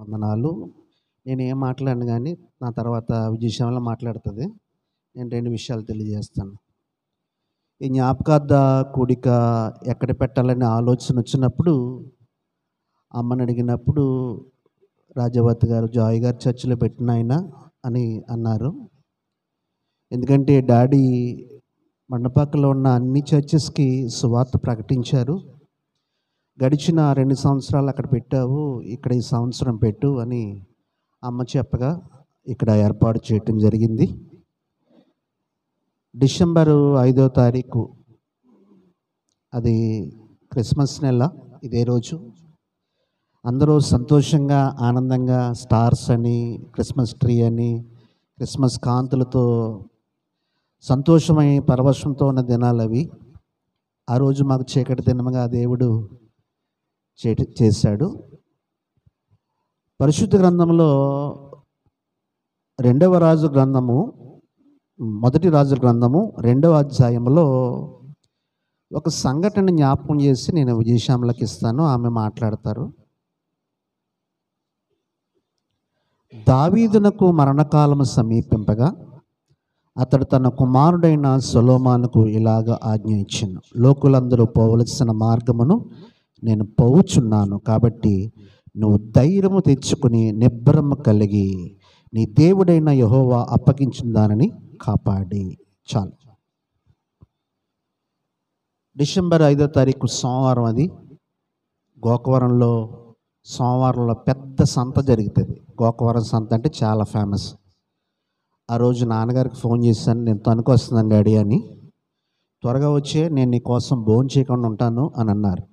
వందనాలు. నేనేం మాట్లాడను గానీ, నా తర్వాత విజయశ్యామల మాట్లాడుతది. నేను 2 విషయాలు తెలియజేస్తాను. ఈ జ్ఞాపకార్థ కూడిక ఎక్కడ పెట్టాలనే ఆలోచన వచ్చినప్పుడు, అమ్మని అడిగినప్పుడు, రాజావతి గారు, జాయ్ గారు చర్చిలో పెట్టు నాయనా అని అన్నారు. ఎందుకంటే డాడీ మండపాకలో ఉన్న అన్ని చర్చెస్‌కి సువార్త ప్రకటించారు. గడిచిన 2 సంవత్సరాలు అక్కడ పెట్టావు, ఇక్కడ ఈ సంవత్సరం పెట్టు అని అమ్మ చెప్పగా ఇక్కడ ఏర్పాటు చేయటం జరిగింది. డిసెంబరు 5వ తారీఖు అది క్రిస్మస్ నెల. ఇదే రోజు అందరూ సంతోషంగా, ఆనందంగా స్టార్స్ అని, క్రిస్మస్ ట్రీ అని, క్రిస్మస్ కాంతులతో సంతోషమై పరవశంతో ఉన్న దినాలు అవి. ఆ రోజు మాకు చీకటి దినముగా దేవుడు చేశాడు. పరిశుద్ధ గ్రంథంలో 2వ రాజు గ్రంథము, మొదటి రాజు గ్రంథము 2వ అధ్యాయంలో ఒక సంఘటన జ్ఞాపకం చేసి నేను విజయశ్యామలకి ఇస్తాను, ఆమె మాట్లాడతారు. దావీదునకు మరణకాలము సమీపింపగా అతడు తన కుమారుడైన సొలొమోనుకు ఇలాగ ఆజ్ఞ ఇచ్చెను. లోకులందరూ పోవలసిన మార్గమును నేను పోవుచున్నాను, కాబట్టి నువ్వు ధైర్యము తెచ్చుకుని నిబ్బరము కలిగి నీ దేవుడైన యెహోవా అప్పగించిన దానిని కాపాడి. చాలు. డిసెంబర్ 5వ తారీఖు సోమవారం. అది గోకవరంలో సోమవారంలో పెద్ద సంత జరుగుతుంది. గోకవరం సంత అంటే చాలా ఫేమస్. ఆ రోజు నాన్నగారికి ఫోన్ చేశాను, నేను తణుకు వస్తున్నాను డాడీ అని. త్వరగా వచ్చే, నేను నీ కోసం భోజనం చేయకుండా ఉంటాను అని అన్నారు.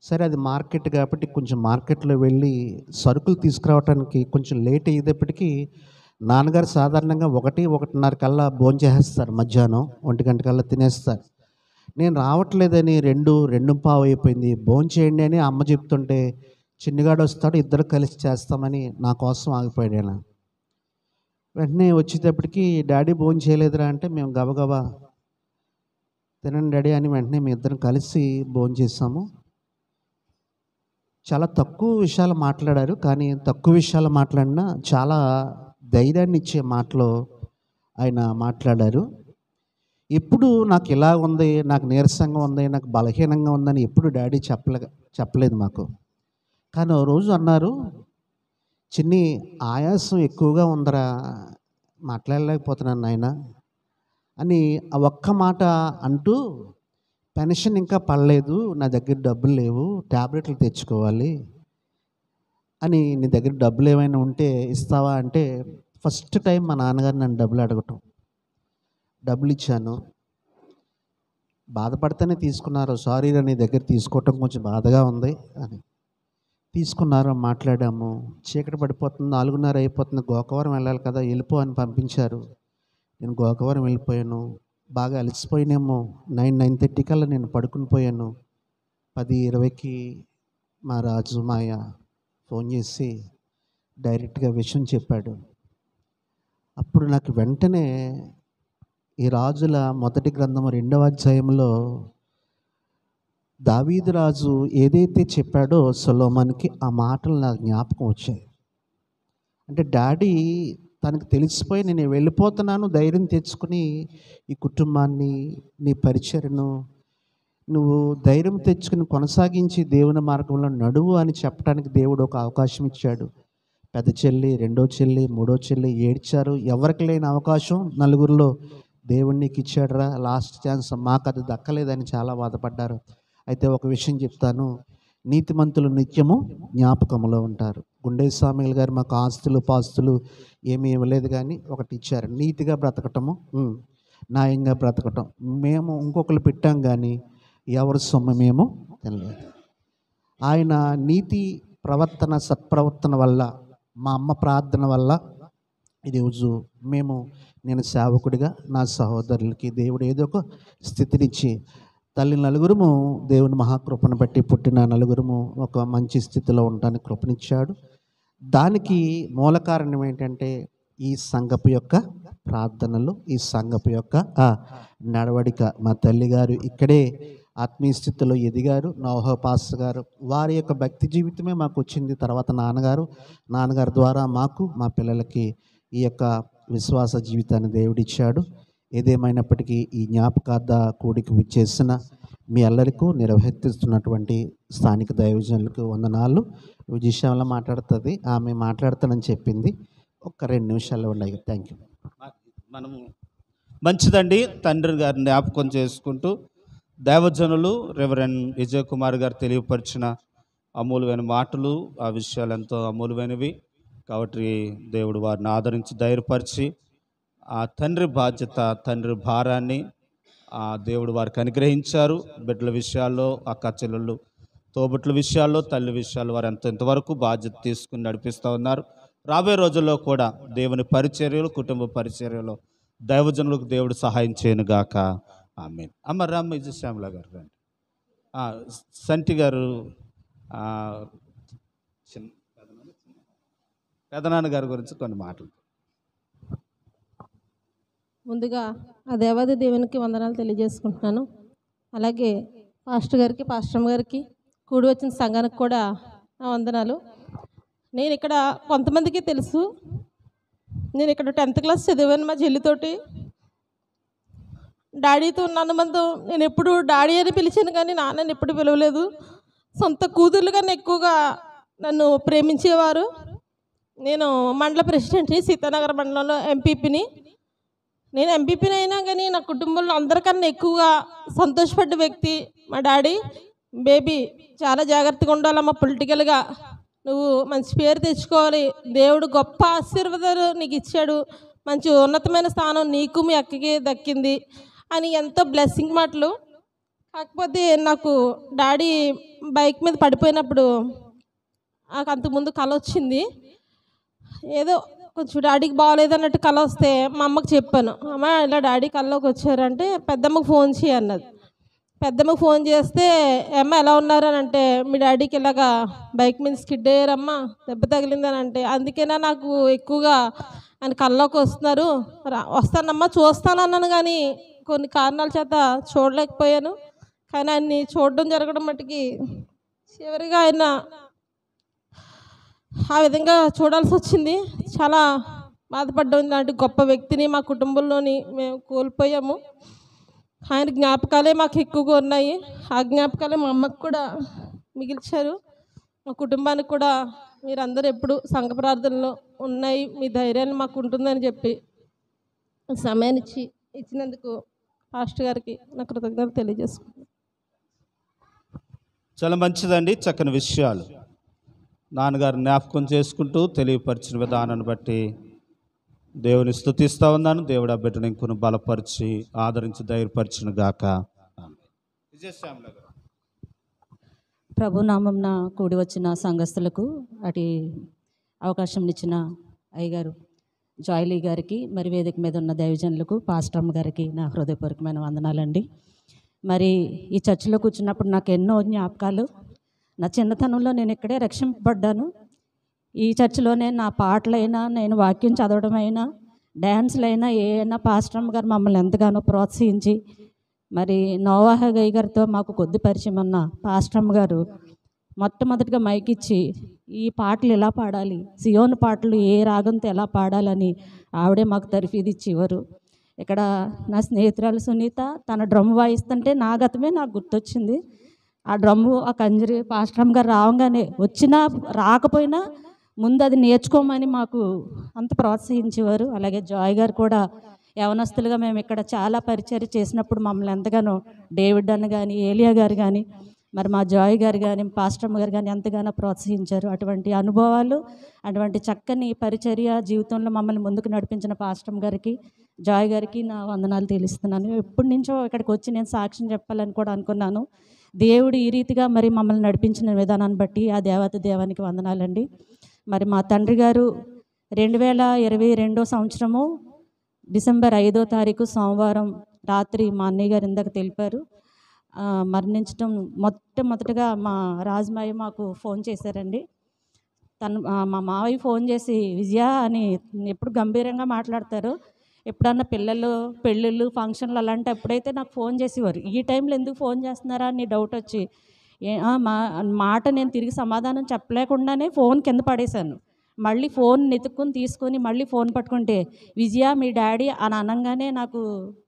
సరే, అది మార్కెట్ కాబట్టి కొంచెం మార్కెట్లో వెళ్ళి సరుకులు తీసుకురావడానికి కొంచెం లేట్ అయ్యేటప్పటికీ నాన్నగారు సాధారణంగా 1-1:30 కల్లా భోజనం చేసేస్తారు. మధ్యాహ్నం 1 గంట కల్లా తినేస్తారు. నేను రావట్లేదని 2-2:15 అయిపోయింది. భోజనం చేయండి అని అమ్మ చెప్తుంటే, చిన్నగాడు వస్తాడు, ఇద్దరు కలిసి చేస్తామని నా కోసం ఆగిపోయాడు ఆయన. వెంటనే వచ్చేటప్పటికి డాడీ భోజనం చేయలేదురా అంటే, మేము గబగబా తినండి డాడీ అని వెంటనే మేము ఇద్దరం కలిసి భోజనం చేసాము. చాలా తక్కువ విషయాలు మాట్లాడారు, కానీ తక్కువ విషయాలు మాట్లాడినా చాలా ధైర్యాన్ని ఇచ్చే మాటలు ఆయన మాట్లాడారు. ఎప్పుడు నాకు ఇలా ఉంది, నాకు నీరసంగా ఉంది, నాకు బలహీనంగా ఉందని ఎప్పుడు డాడీ చెప్పలేదు మాకు. కానీ ఓ రోజు అన్నారు, చిన్ని ఆయాసం ఎక్కువగా ఉందరా, మాట్లాడలేకపోతున్నాను నాయన అని ఆ ఒక్క మాట అంటూ, పెన్షన్ ఇంకా పడలేదు, నా దగ్గర డబ్బులు లేవు, ట్యాబ్లెట్లు తెచ్చుకోవాలి అని, నీ దగ్గర డబ్బులు ఏమైనా ఉంటే ఇస్తావా అంటే, ఫస్ట్ టైం మా నాన్నగారు నన్ను డబ్బులు అడగటం. డబ్బులు ఇచ్చాను. బాధపడితేనే తీసుకున్నారు. సారీ రా, నీ దగ్గర తీసుకోవటం కొంచెం బాధగా ఉంది అని. తీసుకున్నారు, మాట్లాడాము. చీకటి పడిపోతుంది, 4:30 అయిపోతుంది, గోకవరం వెళ్ళాలి కదా, వెళ్ళిపో అని పంపించారు. నేను గోకవరం వెళ్ళిపోయాను. బాగా అలసిపోయినేమో 9-9:30 కల్లా నేను పడుకుని పోయాను. 10:20కి మా రాజు మాయ ఫోన్ చేసి డైరెక్ట్గా విషయం చెప్పాడు. అప్పుడు నాకు వెంటనే ఈ రాజుల మొదటి గ్రంథము 2వ అధ్యాయంలో దావీదు రాజు ఏదైతే చెప్పాడో సొలొమోనుకి, ఆ మాటలు నాకు జ్ఞాపకం వచ్చాయి. అంటే డాడీ తనకు తెలిసిపోయి నేను వెళ్ళిపోతున్నాను, ధైర్యం తెచ్చుకుని ఈ కుటుంబాన్ని, నీ పరిచర్ను నువ్వు ధైర్యం తెచ్చుకుని కొనసాగించి దేవుని మార్గంలో నడువు అని చెప్పడానికి దేవుడు ఒక అవకాశం ఇచ్చాడు. పెద్ద చెల్లి, రెండో చెల్లి, మూడో చెల్లి ఏడ్చారు. ఎవరికి లేని అవకాశం నలుగురిలో దేవుడు నీకు ఇచ్చాడురా, లాస్ట్ ఛాన్స్, మాకు అది దక్కలేదని చాలా బాధపడ్డారు. అయితే ఒక విషయం చెప్తాను, నీతిమంతులు నిత్యము జ్ఞాపకంలో ఉంటారు. గుండె సామీల్ గారు మాకు ఆస్తులు పాస్తులు ఏమీ ఇవ్వలేదు, కానీ ఒకటి ఇచ్చారు, నీతిగా బ్రతకటము, న్యాయంగా బ్రతకటం. మేము ఇంకొకరు పెట్టాం, కానీ ఎవరి సొమ్ము మేము తినలేదు. ఆయన నీతి ప్రవర్తన, సత్ప్రవర్తన వల్ల, మా అమ్మ ప్రార్థన వల్ల ఈరోజు నేను సేవకుడిగా నా సహోదరులకి దేవుడు ఏదో ఒక స్థితినిచ్చి, తల్లి నలుగురము దేవుని మహాకృపను బట్టి పుట్టిన నలుగురము ఒక మంచి స్థితిలో ఉండడానికి కృపనిచ్చాడు. దానికి మూల కారణం ఏంటంటే ఈ సంఘపు యొక్క ప్రార్థనలు, ఈ సంఘపు యొక్క నడవడిక. మా తల్లిగారు ఇక్కడే ఆత్మీయ స్థితిలో ఎదిగారు. నోహా పాస్టర్ గారు వారి యొక్క భక్తి జీవితమే మాకు వచ్చింది. తర్వాత నాన్నగారు ద్వారా మాకు మా పిల్లలకి ఈ యొక్క విశ్వాస జీవితాన్ని దేవుడిచ్చాడు. ఏదేమైనప్పటికీ ఈ జ్ఞాపకార్థ కూడికి విచ్చేసిన మీ అందరికీ నిర్వహిస్తున్నటువంటి స్థానిక దైవజనులకు వందనాలు. విజయశ్యామల మాట్లాడుతుంది, ఆమె మాట్లాడతానని చెప్పింది. ఒక 2 నిమిషాలు ఉన్నాయి. Thank you. మనము మంచిదండి. తండ్రి గారిని జ్ఞాపకం చేసుకుంటూ దైవజనులు రెవరెండ్ విజయ్ కుమార్ గారు తెలియపరిచిన అమూల్యమైన మాటలు, ఆ విషయాలు ఎంతో అమూల్యమైనవి. కాబట్టి దేవుడు వారిని ఆదరించి ధైర్యపరిచి ఆ తండ్రి బాధ్యత, తండ్రి భారాన్ని ఆ దేవుడు వారికి అనుగ్రహించారు. బిడ్డల విషయాల్లో, అక్క చెల్లెళ్ళు, తోబుట్ల విషయాల్లో, తల్లి విషయాల్లో వారు ఇంతవరకు బాధ్యత తీసుకుని నడిపిస్తూ ఉన్నారు. రాబోయే రోజుల్లో కూడా దేవుని పరిచర్యలు, కుటుంబ పరిచర్యలో దైవజనులకు దేవుడు సహాయం చేయను గాక. ఆమేన్. అమ్మ రామ్ విజయశ్యామల గారు రండి. సంటి గారు పెదనాన్న గారి గురించి కొన్ని మాటలు. ముందుగా ఆ దేవాది దేవునికి వందనాలు తెలియజేసుకుంటున్నాను. అలాగే పాస్టర్ గారికి, పాస్టమ్ గారికి, కూడి వచ్చిన సంఘానికి కూడా నా వందనాలు. నేను ఇక్కడ కొంతమందికి తెలుసు, నేను ఇక్కడ 10th క్లాస్ చదివాను మా చెల్లితోటి. డాడీతో ఉన్నాను మందు. నేను ఎప్పుడు డాడీ అని పిలిచాను కానీ నాన్నని ఎప్పుడు పిలవలేదు. సొంత కూతుర్లు కన్నా ఎక్కువగా నన్ను ప్రేమించేవారు. నేను మండల ప్రెసిడెంట్ని, సీతానగర్ మండలంలో ఎంపీపీని. నేను ఎంపీపీని అయినా కానీ నా కుటుంబంలో అందరికన్నా ఎక్కువగా సంతోషపడ్డ వ్యక్తి మా డాడీ. బేబీ చాలా జాగ్రత్తగా ఉండాలమ్మా, పొలిటికల్గా నువ్వు మంచి పేరు తెచ్చుకోవాలి, దేవుడు గొప్ప ఆశీర్వాదాలు నీకు ఇచ్చాడు, మంచి ఉన్నతమైన స్థానం నీకు మీ అక్కకి దక్కింది అని ఎంతో బ్లెస్సింగ్ మాటలు. కాకపోతే నాకు డాడీ బైక్ మీద పడిపోయినప్పుడు నాకు అంతకుముందు కల వచ్చింది. ఏదో కొంచెం డాడీకి బాగోలేదు అన్నట్టు కల వస్తే మా అమ్మకి చెప్పాను, అమ్మ ఇలా డాడీ కల్లోకి వచ్చారంటే పెద్దమ్మకి ఫోన్ చేయి అన్నది. పెద్దమ్మకి ఫోన్ చేస్తే అమ్మ ఎలా ఉన్నారు అని అంటే, మీ డాడీకి ఇలాగా బైక్ మీద స్కిడ్ అయ్యారమ్మా, దెబ్బ తగిలిందని అంటే, అందుకేనా నాకు ఎక్కువగా ఆయన కల్లోకి వస్తున్నారు, వస్తానమ్మా చూస్తాను అన్నాను. కానీ కొన్ని కారణాల చేత చూడలేకపోయాను. కానీ ఆయన్ని చూడడం జరగడం మట్టుకి చివరిగా ఆయన ఆ విధంగా చూడాల్సి వచ్చింది. చాలా బాధపడ్డాం. ఇలాంటి గొప్ప వ్యక్తిని మా కుటుంబంలోని మేము కోల్పోయాము. ఆయన జ్ఞాపకాలే మాకు ఎక్కువగా ఉన్నాయి. ఆ జ్ఞాపకాలే మా అమ్మకు కూడా మిగిల్చారు. మా కుటుంబానికి కూడా మీరందరూ ఎప్పుడు సంఘ ప్రార్థనలో ఉన్నాయి, మీ ధైర్యాన్ని మాకు ఉంటుందని చెప్పి సమయాన్ని ఇచ్చినందుకు పాస్టర్ గారికి నా కృతజ్ఞతలు తెలియజేసుకుంటున్నాను. చాలా మంచిదండి. చక్కని విషయాలు నాన్నగారు జ్ఞాపకం చేసుకుంటూ తెలియపరిచిన విధానాన్ని బట్టి దేవుని స్తుతిస్తూ ఉన్నాను. దేవుడు ఆ బిడ్డను ఇంకొన్ని బలపరిచి ఆదరించి ధైర్యపరిచిన గాక. ప్రభు నామంన కూడి వచ్చిన సంఘస్థులకు అటు అవకాశం ఇచ్చిన అయ్యగారు జాయిలీ గారికి, మరి వేదిక మీద ఉన్న దైవజనులకు, పాస్టమ్ గారికి నా హృదయపూర్వకమైన వందనాలండి. మరి ఈ చర్చిలో కూర్చున్నప్పుడు నాకు ఎన్నో జ్ఞాపకాలు. నా చిన్నతనంలో నేను ఇక్కడే రక్షింపబడ్డాను. ఈ చర్చిలోనే నా పాటలైనా, నేను వాక్యం చదవడమైనా, డ్యాన్స్లైనా ఏమైనా పాస్టమ్ గారు మమ్మల్ని ఎంతగానో ప్రోత్సహించి, మరి నోవాహ గయ్య గారితో మాకు కొద్ది పరిచయం ఉన్న పాస్టమ్ గారు మొట్టమొదటిగా మైకిచ్చి ఈ పాటలు ఎలా పాడాలి, సియోను పాటలు ఏ రాగంతో ఎలా పాడాలని ఆవిడే మాకు తర్ఫీదు ఇచ్చేవారు. ఇక్కడ నా స్నేహితురాలు సునీత తన డ్రమ్ వాయిస్తుంటే నా గతమే నాకు గుర్తొచ్చింది. ఆ డ్రమ్ము, ఆ కంజరి పాస్టమ్ గారు రావంగానే వచ్చినా రాకపోయినా ముందు అది నేర్చుకోమని మాకు అంత ప్రోత్సహించేవారు. అలాగే జాయ్ గారు కూడా యవనస్తులుగా మేము ఇక్కడ చాలా పరిచయం చేసినప్పుడు మమ్మల్ని ఎంతగానో డేవిడ్ అన్న కానీ, ఏలియా గారు కానీ, మరి మా జాయ్ గారు కానీ, పాస్టమ్ గారు కానీ ఎంతగానో ప్రోత్సహించారు. అటువంటి అనుభవాలు, అటువంటి చక్కని పరిచర్య జీవితంలో మమ్మల్ని ముందుకు నడిపించిన పాస్టమ్ గారికి, జాయ్ గారికి నా వందనాలు తెలుస్తున్నాను. ఎప్పటి నుంచో ఇక్కడికి వచ్చి నేను సాక్ష్యం చెప్పాలని కూడా అనుకున్నాను. దేవుడు ఈ రీతిగా మరి మమ్మల్ని నడిపించిన విధానాన్ని బట్టి ఆ దేవానికి వందనాలండి. మరి మా తండ్రి గారు 2022 సంవత్సరము డిసెంబర్ 5వ తారీఖు సోమవారం రాత్రి మా అన్నయ్య గారు ఇందాక తెలిపారు మరణించడం. మొట్టమొదటిగా మా రాజమాయి మాకు ఫోన్ చేశారండి. తను మా మావయ్య ఫోన్ చేసి విజయ అని ఎప్పుడు గంభీరంగా మాట్లాడతారు, ఎప్పుడన్నా పిల్లలు పెళ్ళిళ్ళు ఫంక్షన్లు అలాంటి ఎప్పుడైతే నాకు ఫోన్ చేసేవారు. ఈ టైంలో ఎందుకు ఫోన్ చేస్తున్నారా అని డౌట్ వచ్చి మాట నేను తిరిగి సమాధానం చెప్పలేకుండానే ఫోన్ కింద పడేశాను. మళ్ళీ ఫోన్ వెతుక్కుని తీసుకొని మళ్ళీ ఫోన్ పట్టుకుంటే విజయ మీ డాడీ అని అనగానే నాకు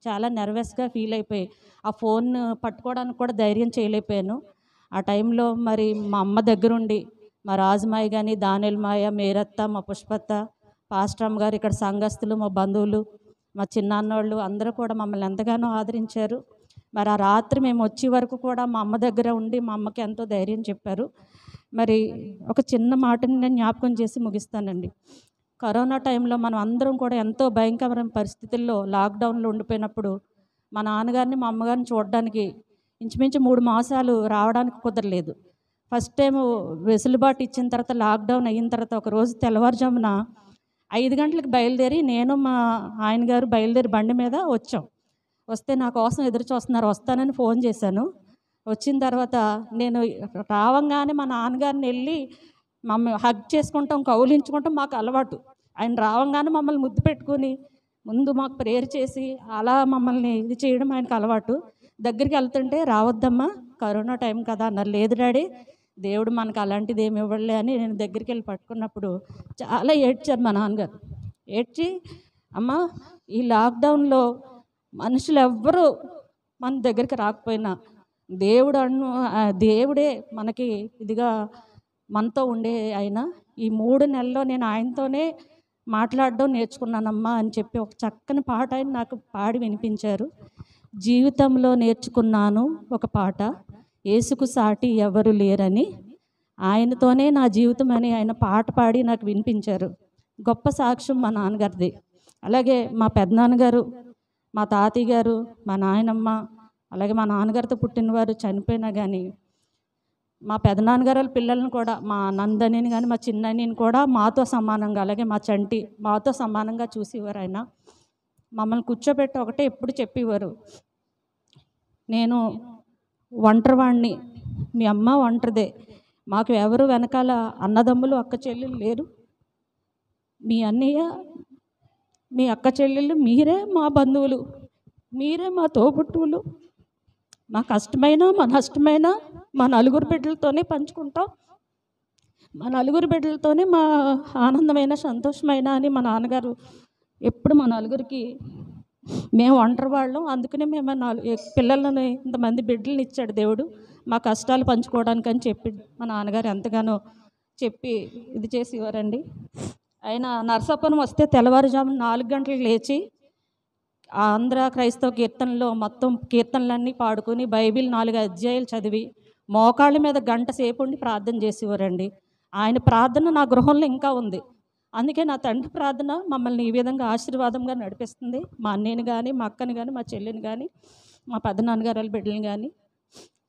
చాలా నర్వస్గా ఫీల్ అయిపోయి ఆ ఫోన్ పట్టుకోవడానికి కూడా ధైర్యం చేయలేకపోయాను. ఆ టైంలో మరి మా అమ్మ దగ్గరుండి మా రాజమాయ కానీ, దానిలమాయ, మేరత్త, మా పుష్పత్త, పాస్టమ్ గారు, ఇక్కడ సంఘస్థులు, మా బంధువులు, మా చిన్నాన్నోళ్ళు అందరూ కూడా మమ్మల్ని ఎంతగానో ఆదరించారు. మరి ఆ రాత్రి మేము వచ్చే వరకు కూడా మా అమ్మ దగ్గర ఉండి మా అమ్మకి ఎంతో ధైర్యం చెప్పారు. మరి ఒక చిన్న మాటని నేను జ్ఞాపకం చేసి ముగిస్తానండి. కరోనా టైంలో మనం అందరం కూడా ఎంతో భయంకరమైన పరిస్థితుల్లో లాక్డౌన్లో ఉండిపోయినప్పుడు మా నాన్నగారిని మా అమ్మగారిని చూడడానికి ఇంచుమించు 3 మాసాలు రావడానికి కుదరలేదు. ఫస్ట్ టైం వెసులుబాటు ఇచ్చిన తర్వాత లాక్డౌన్ అయిన తర్వాత ఒకరోజు తెల్లవారుజామున 5 గంటలకు బయలుదేరి నేను మా ఆయన గారు బయలుదేరి బండి మీద వచ్చాం. వస్తే నా కోసం ఎదురు చూస్తున్నారు, వస్తానని ఫోన్ చేశాను. వచ్చిన తర్వాత నేను రావంగానే మా నాన్నగారిని వెళ్ళి మమ్మల్ని హగ్ చేసుకుంటాం, కౌలించుకుంటాం మాకు అలవాటు. ఆయన రావంగానే మమ్మల్ని ముద్దు పెట్టుకుని ముందు మాకు ప్రేయర్ చేసి అలా మమ్మల్ని ఇది చేయడం ఆయనకు అలవాటు. దగ్గరికి వెళ్తుంటే రావద్దమ్మా కరోనా టైం కదా అన్నారు. లేదు డాడీ, దేవుడు మనకు అలాంటిది ఏమి ఇవ్వలే అని నేను దగ్గరికి వెళ్ళి పట్టుకున్నప్పుడు చాలా ఏడ్చారు మా నాన్నగారు. ఏడ్చి అమ్మ ఈ లాక్డౌన్లో మనుషులు ఎవ్వరూ మన దగ్గరికి రాకపోయినా దేవుడే మనకి ఇదిగా మనతో ఉండే ఆయన. ఈ 3 నెలల్లో నేను ఆయనతోనే మాట్లాడడం నేర్చుకున్నానమ్మా అని చెప్పి ఒక చక్కని పాట ఆయన నాకు పాడి వినిపించారు. జీవితంలో నేర్చుకున్నాను ఒక పాట, యేసుకు సాటి ఎవరు లేరని, ఆయనతోనే నా జీవితం అని ఆయన పాట పాడి నాకు వినిపించారు. గొప్ప సాక్ష్యం మా నాన్నగారిది. అలాగే మా పెద్దనాన్నగారు, మా తాతయ్య గారు, మా నాయనమ్మ, అలాగే మా నాన్నగారితో పుట్టినవారు చనిపోయినా కానీ మా పెదనాన్నగారు వాళ్ళ పిల్లలను కూడా, మా నందనిని కానీ మా చిన్ననిని కూడా మాతో సమానంగా, అలాగే మా చంటి మాతో సమానంగా చూసేవారు. ఆయన మమ్మల్ని కూర్చోబెట్టి ఒకటే ఎప్పుడు చెప్పేవారు, నేను ఒంటరివాణ్ణి, మీ అమ్మ ఒంటరిదే, మాకు ఎవరు వెనకాల అన్నదమ్ములు అక్క చెల్లెలు లేరు, మీ అన్నయ్య మీ అక్క చెల్లెళ్ళు మీరే మా బంధువులు, మీరే మా తోబుట్టువులు, మా కష్టమైనా మా నష్టమైనా మా నలుగురు బిడ్డలతోనే పంచుకుంటాం, మా నలుగురు బిడ్డలతోనే మా ఆనందమైన సంతోషమైన అని మా నాన్నగారు ఎప్పుడు మా నలుగురికి, మేము ఒంటరి వాళ్ళం అందుకనే మేము పిల్లలని ఇంతమంది బిడ్డలను ఇచ్చాడు దేవుడు మా కష్టాలు పంచుకోవడానికి అని చెప్పి మా నాన్నగారు ఎంతగానో చెప్పి ఇది చేసేవారండి. ఆయన నరసాపురం వస్తే తెల్లవారుజామున 4 గంటలకు లేచి ఆంధ్ర క్రైస్తవ కీర్తనలో మొత్తం కీర్తనలన్నీ పాడుకొని బైబిల్ 4 అధ్యాయాలు చదివి మోకాళ్ళ మీద గంట సేపు ఉండి ప్రార్థన చేసేవారండి. ఆయన ప్రార్థన నా గృహంలో ఇంకా ఉంది. అందుకే నా తండ్రి ప్రార్థన మమ్మల్ని ఈ విధంగా ఆశీర్వాదంగా నడిపిస్తుంది. మా అన్నయ్యని కానీ, మా అక్కని కానీ, మా చెల్లిని కానీ, మా పెద్దనాన్నగారు వాళ్ళ బిడ్డలని కానీ.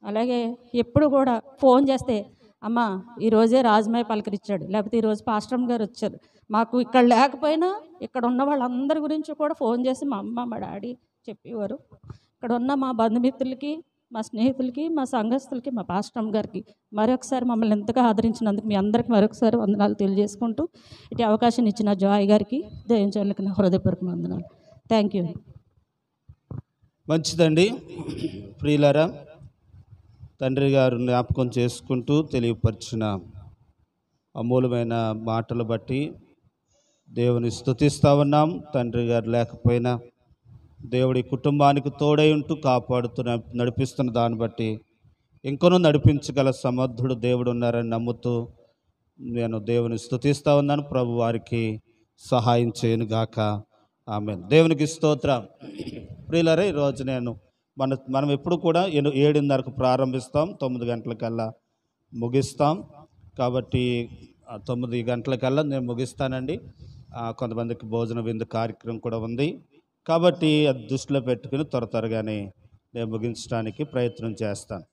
అలాగే ఎప్పుడు కూడా ఫోన్ చేస్తే, అమ్మ ఈరోజే రాజమయ్య పలకరించాడు, లేకపోతే ఈరోజు పాస్టమ్ గారు వచ్చారు, మాకు ఇక్కడ లేకపోయినా ఇక్కడ ఉన్న వాళ్ళందరి గురించి కూడా ఫోన్ చేసి మా అమ్మ మా డాడీ చెప్పేవారు. ఇక్కడ ఉన్న మా బంధుమిత్రులకి, మా స్నేహితులకి, మా సంఘస్థులకి, మా పాస్టమ్ గారికి మరొకసారి మమ్మల్ని ఎంతగా ఆదరించినందుకు మీ అందరికీ మరొకసారి వందనాలు తెలియజేసుకుంటూ ఇటు అవకాశం ఇచ్చిన జాయ్ గారికి, దయించాలకి నా హృదయపూర్వక వందనాలు. Thank you. మంచిదండి ప్రియులారా, తండ్రి గారు జ్ఞాపకం చేసుకుంటూ తెలియపరిచిన అమూలమైన మాటలు బట్టి దేవుని స్తుతిస్తూ ఉన్నాం. తండ్రి గారు లేకపోయినా దేవుడి కుటుంబానికి తోడై ఉంటూ కాపాడుతూ నడిపిస్తున్న దాన్ని బట్టి ఇంకొనూ నడిపించగల సమర్థుడు దేవుడు ఉన్నారని నమ్ముతూ నేను దేవుని స్తుతిస్తూ ఉన్నాను. ప్రభు వారికి సహాయం చేయను గాక. ఆమేన్. దేవునికి స్తోత్రం. ప్రియులారా, ఈరోజు మనం ఎప్పుడు కూడా 7:30కు ప్రారంభిస్తాం, 9 గంటలకల్లా ముగిస్తాం. కాబట్టి 9 గంటలకల్లా నేను ముగిస్తానండి. కొంతమందికి భోజన విందు కార్యక్రమం కూడా ఉంది. కాబట్టి అది దృష్టిలో పెట్టుకుని త్వరగానే నేను ముగించడానికి ప్రయత్నం చేస్తాను.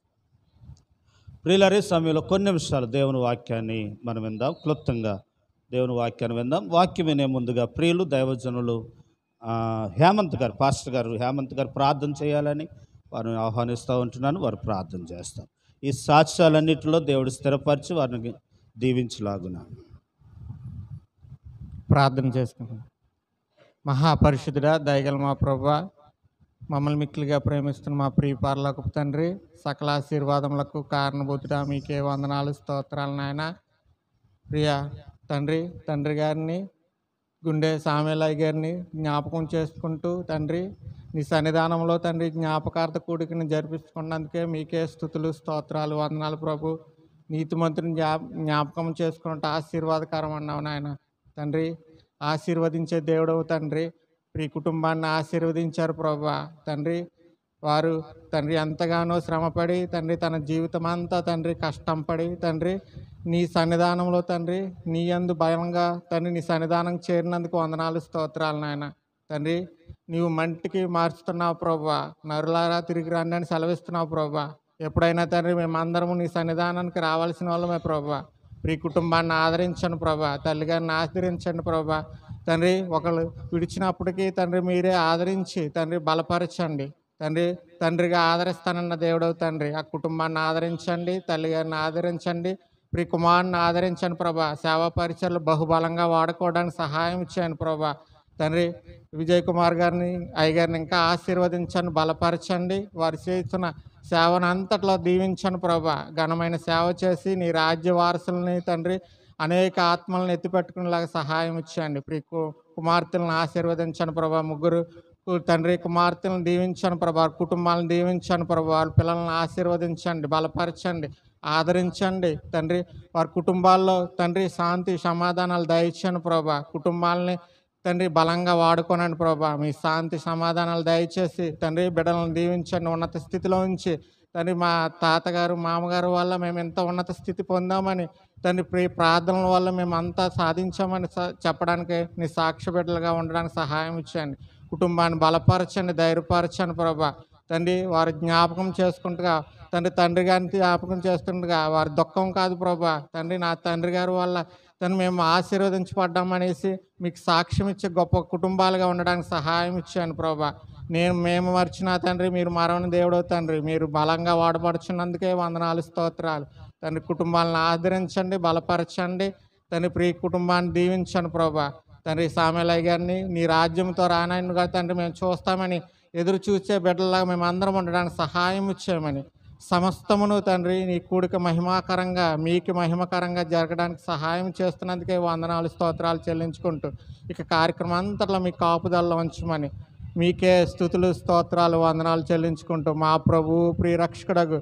ప్రియులారా, సమయంలో కొన్ని నిమిషాలు దేవుని వాక్యాన్ని మనం విందాం. క్లుప్తంగా దేవుని వాక్యాన్ని విందాం. వాక్యం వినే ముందుగా ప్రియులు దైవజనులు హేమంత్ గారు, పాస్టర్ గారు హేమంత్ గారు ప్రార్థన చేయాలని వారిని ఆహ్వానిస్తూ ఉంటున్నాను. వారు ప్రార్థన చేస్తారు. ఈ సాక్ష్యాలన్నింటిలో దేవుడు స్థిరపరిచి వారిని దీవించలాగున ప్రార్థన చేసుకుంటాం. మహాపరిశుద్ధుడా దయగల మా ప్రభువా, మమ్మల్ని మిక్కిలిగా ప్రేమిస్తున్న మా ప్రియ పరలోకపు తండ్రి, సకల ఆశీర్వాదములకు కారణభూతుడా మీకే వందనాలు స్తోత్రాలు నాయన. ప్రియ తండ్రి గారిని, గుండె సామేలయ్య గారిని జ్ఞాపకం చేసుకుంటూ తండ్రి నీ సన్నిధానంలో తండ్రి జ్ఞాపకార్థ కూడికని జరిపించుకున్నందుకే మీకే స్తుతులు స్తోత్రాలు వందనాలు ప్రభు. నీతిమంతుని జ్ఞాపకం చేసుకున్నట్టు ఆశీర్వాదకరం అన్నావు నాయన. తండ్రి ఆశీర్వదించే దేవుడవు తండ్రి. ప్రియ కుటుంబాన్ని ఆశీర్వదించారు ప్రభా. తండ్రి వారు తండ్రి ఎంతగానో శ్రమపడి తండ్రి తన జీవితం అంతా తండ్రి కష్టం పడి తండ్రి నీ సన్నిధానంలో తండ్రి నీ యందు భయంగా తండ్రి నీ సన్నిధానం చేరినందుకు వందనాలు స్తోత్రాలు నాయన. తండ్రి నీవు మంటికి మార్చుతున్నావు ప్రభా. నరులారా తిరిగి రండి అని సెలవిస్తున్నావు ప్రభా. ఎప్పుడైనా తండ్రి మేమందరము నీ సన్నిధానానికి రావాల్సిన వాళ్ళమే ప్రభా. ప్రియ కుటుంబాన్ని ఆదరించండి ప్రభా. తల్లిగారిని ఆదరించండి ప్రభా. తండ్రి ఒకళ్ళు విడిచినప్పటికీ తండ్రి మీరే ఆదరించి తండ్రి బలపరచండి తండ్రిగా ఆదరిస్తానన్న దేవుడవు తండ్రి. ఆ కుటుంబాన్ని ఆదరించండి, తల్లిగారిని ఆదరించండి, ప్రియ కుమారుని ఆదరించండి ప్రభా. సేవా పరిచయలు బహుబలంగా వాడుకోవడానికి సహాయం ఇచ్చాను ప్రభా. తండ్రి విజయ్ కుమార్ గారిని అయ్యగారిని ఇంకా ఆశీర్వదించండి, బలపరచండి. వారు చేస్తున్న సేవను అంతట్లో దీవించండి ప్రభా. ఘనమైన సేవ చేసి నీ రాజ్య వారసులని తండ్రి అనేక ఆత్మలను ఎత్తిపెట్టుకునేలాగా సహాయం ఇచ్చండి. ప్రియ కుమార్తెలను ఆశీర్వదించండి ప్రభా. ముగ్గురు తండ్రి కుమార్తెలను దీవించండి ప్రభా. కుటుంబాలను దీవించండి ప్రభా. వాళ్ళ పిల్లలను ఆశీర్వదించండి, బలపరచండి, ఆదరించండి తండ్రి. వారి కుటుంబాల్లో తండ్రి శాంతి సమాధానాలు దయచేయండి ప్రభా. కుటుంబాలని తండ్రి బలంగా వాడుకోనండి ప్రభా. మీ శాంతి సమాధానాలు దయచేసి తండ్రి బిడ్డలను దీవించండి. ఉన్నత స్థితిలో ఉంచి తండ్రి మా తాతగారు మామగారు వల్ల మేము ఎంత ఉన్నత స్థితి పొందామని తండ్రి ప్రార్థనల వల్ల మేము అంతా సాధించామని చెప్పడానికి నీ సాక్ష్య బిడ్డలుగా ఉండడానికి సహాయం ఇచ్చండి. కుటుంబాన్ని బలపరచండి, ధైర్యపరచండి ప్రభా. తండ్రి వారి జ్ఞాపకం చేసుకుంటుగా తండ్రి గారిని జ్ఞాపకం చేస్తుండగా వారి దుఃఖం కాదు ప్రభా. తండ్రి నా తండ్రి గారి వల్ల మేము ఆశీర్వదించబడ్డామనేసి మీకు సాక్ష్యం ఇచ్చే గొప్ప కుటుంబాలుగా ఉండడానికి సహాయం ఇచ్చాను ప్రభా. మేము మర్చిన తండ్రి మీరు మరవని దేవుడవు తండ్రి. మీరు బలంగా వాడబడుచున్నందుకే వందనాలు స్తోత్రాలు తండ్రి. కుటుంబాలను ఆదరించండి, బలపరచండి తండ్రి. ప్రియ కుటుంబాన్ని దీవించండి ప్రభా. తండ్రి సామేలయ్య గారిని నీ రాజ్యంతో రానాయనగా తండ్రి మేము చూస్తామని ఎదురు చూసే బిడ్డలాగా మేము అందరం ఉండడానికి సహాయం ఇచ్చామని సమస్తమును తండ్రి నీ కూడిక మహిమాకరంగా మీకు మహిమకరంగా జరగడానికి సహాయం చేస్తున్నందుకే వందనాలు స్తోత్రాలు చెల్లించుకుంటూ ఇక కార్యక్రమం అంతట్లో మీ కాపుదల్లో ఉంచమని మీకే స్తుతులు స్తోత్రాలు వందనాలు చెల్లించుకుంటూ మా ప్రభువు ప్రియరక్షకుడగు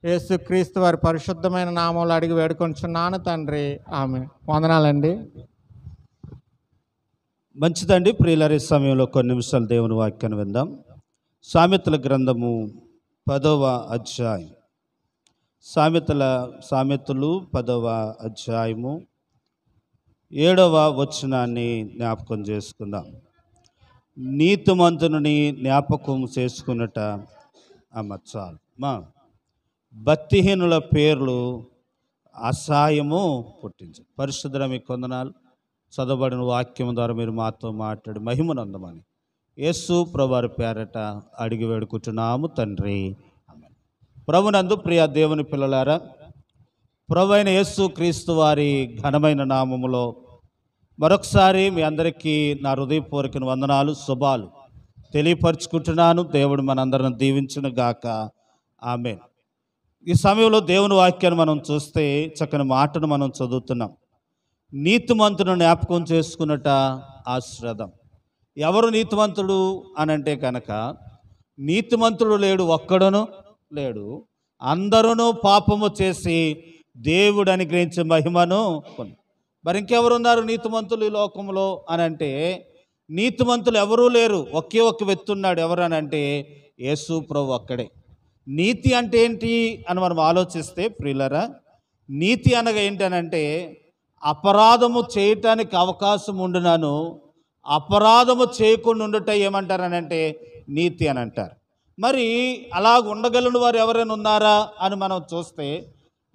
యేసుక్రీస్తు వారి పరిశుద్ధమైన నామంలో అడిగి వేడుకొంచున్నాను తండ్రి, ఆమె. వందనాలండి. మంచిదండి. ప్రియులారి సమయంలో కొన్ని నిమిషాలు దేవుని వాక్యాన్ని విందాం. సామెతల గ్రంథము 10వ అధ్యాయం. సామెతలు 10వ అధ్యాయము 7వ వచనాన్ని జ్ఞాపకం చేసుకుందాం. నీతిమంతుని జ్ఞాపకం చేసుకున్నట చాలు. భక్తిహీనుల పేర్లు అసహాయము పుట్టించు. పరిశుద్ధుల మీ కొందనాలు. చదవబడిన వాక్యం ద్వారా మీరు మాతో మాట్లాడి మహిమనందమని యేసు ప్రభువారి పేరట అడిగి వేడుకుంటున్నాము తండ్రి, ఆమేన్. ప్రభునందు ప్రియ దేవుని పిల్లలారా, ప్రభు అయిన యేసు క్రీస్తు వారి ఘనమైన నామములో మరొకసారి మీ అందరికీ నా హృదయపూర్వక వందనాలు, శుభాలు తెలియపరుచుకుంటున్నాను. దేవుడు మనందరిని దీవించును గాక, ఆమేన్. ఈ సమయంలో దేవుని వాక్యాన్ని మనం చూస్తే చక్కని మాటను మనం చదువుతున్నాం. నీతిమంతును జ్ఞాపకం చేసుకున్నట ఆశ్రదం. ఎవరు నీతిమంతుడు అని అంటే కనుక నీతిమంతుడు లేడు, ఒక్కడును లేడు. అందరూ పాపము చేసి దేవుడు అనుగ్రహించే మహిమను పొంది. మరి ఇంకెవరున్నారు నీతిమంతులు ఈ లోకంలో అని అంటే నీతిమంతులు ఎవరూ లేరు. ఒకే ఒక్క వ్యక్తి ఉన్నాడు. ఎవరు అని అంటే యేసు ప్రభు ఒక్కడే. నీతి అంటే ఏంటి అని మనం ఆలోచిస్తే ప్రియులరా, నీతి అనగా ఏంటనంటే అపరాధము చేయటానికి అవకాశం ఉండునను అపరాధము చేయకుండా ఉండట ఏమంటారనంటే నీతి అని అంటారు. మరి అలాగ ఉండగలను వారు ఎవరైనా ఉన్నారా అని మనం చూస్తే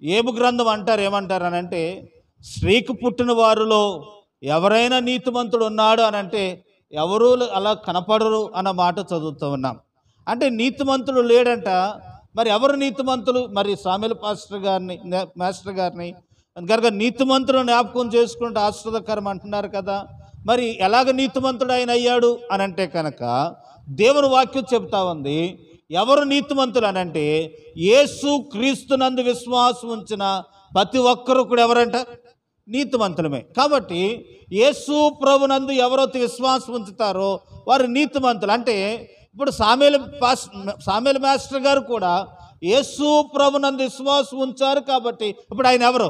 ఏబు గ్రంథం అంటారు, ఏమంటారనంటే స్త్రీకి పుట్టిన వారిలో ఎవరైనా నీతిమంతుడు ఉన్నాడు అని అంటే ఎవరు అలా కనపడరు అన్న మాట చదువుతూ ఉన్నాం. అంటే నీతిమంతుడు లేడంట. మరి ఎవరు నీతిమంతులు? మరి సామెల మాస్టర్ గారిని కనుక నీతిమంతులు జ్ఞాపకం చేసుకుంటే ఆశ్రదకరం అంటున్నారు కదా. మరి ఎలాగ నీతిమంతుడు ఆయన అయ్యాడు అని అంటే కనుక దేవుని వాక్యం చెప్తా ఉంది. ఎవరు నీతిమంతులు అని అంటే యేసు క్రీస్తునందు విశ్వాసం ఉంచిన ప్రతి ఒక్కరు కూడా ఎవరంట? నీతిమంతులమే. కాబట్టి యేసు ప్రభునందు ఎవరైతే విశ్వాసం ఉంచుతారో వారు నీతిమంతులు. అంటే ఇప్పుడు సామేలు మాస్టర్ గారు కూడా యేసు ప్రభునందు విశ్వాసం ఉంచారు కాబట్టి ఇప్పుడు ఆయన ఎవరు?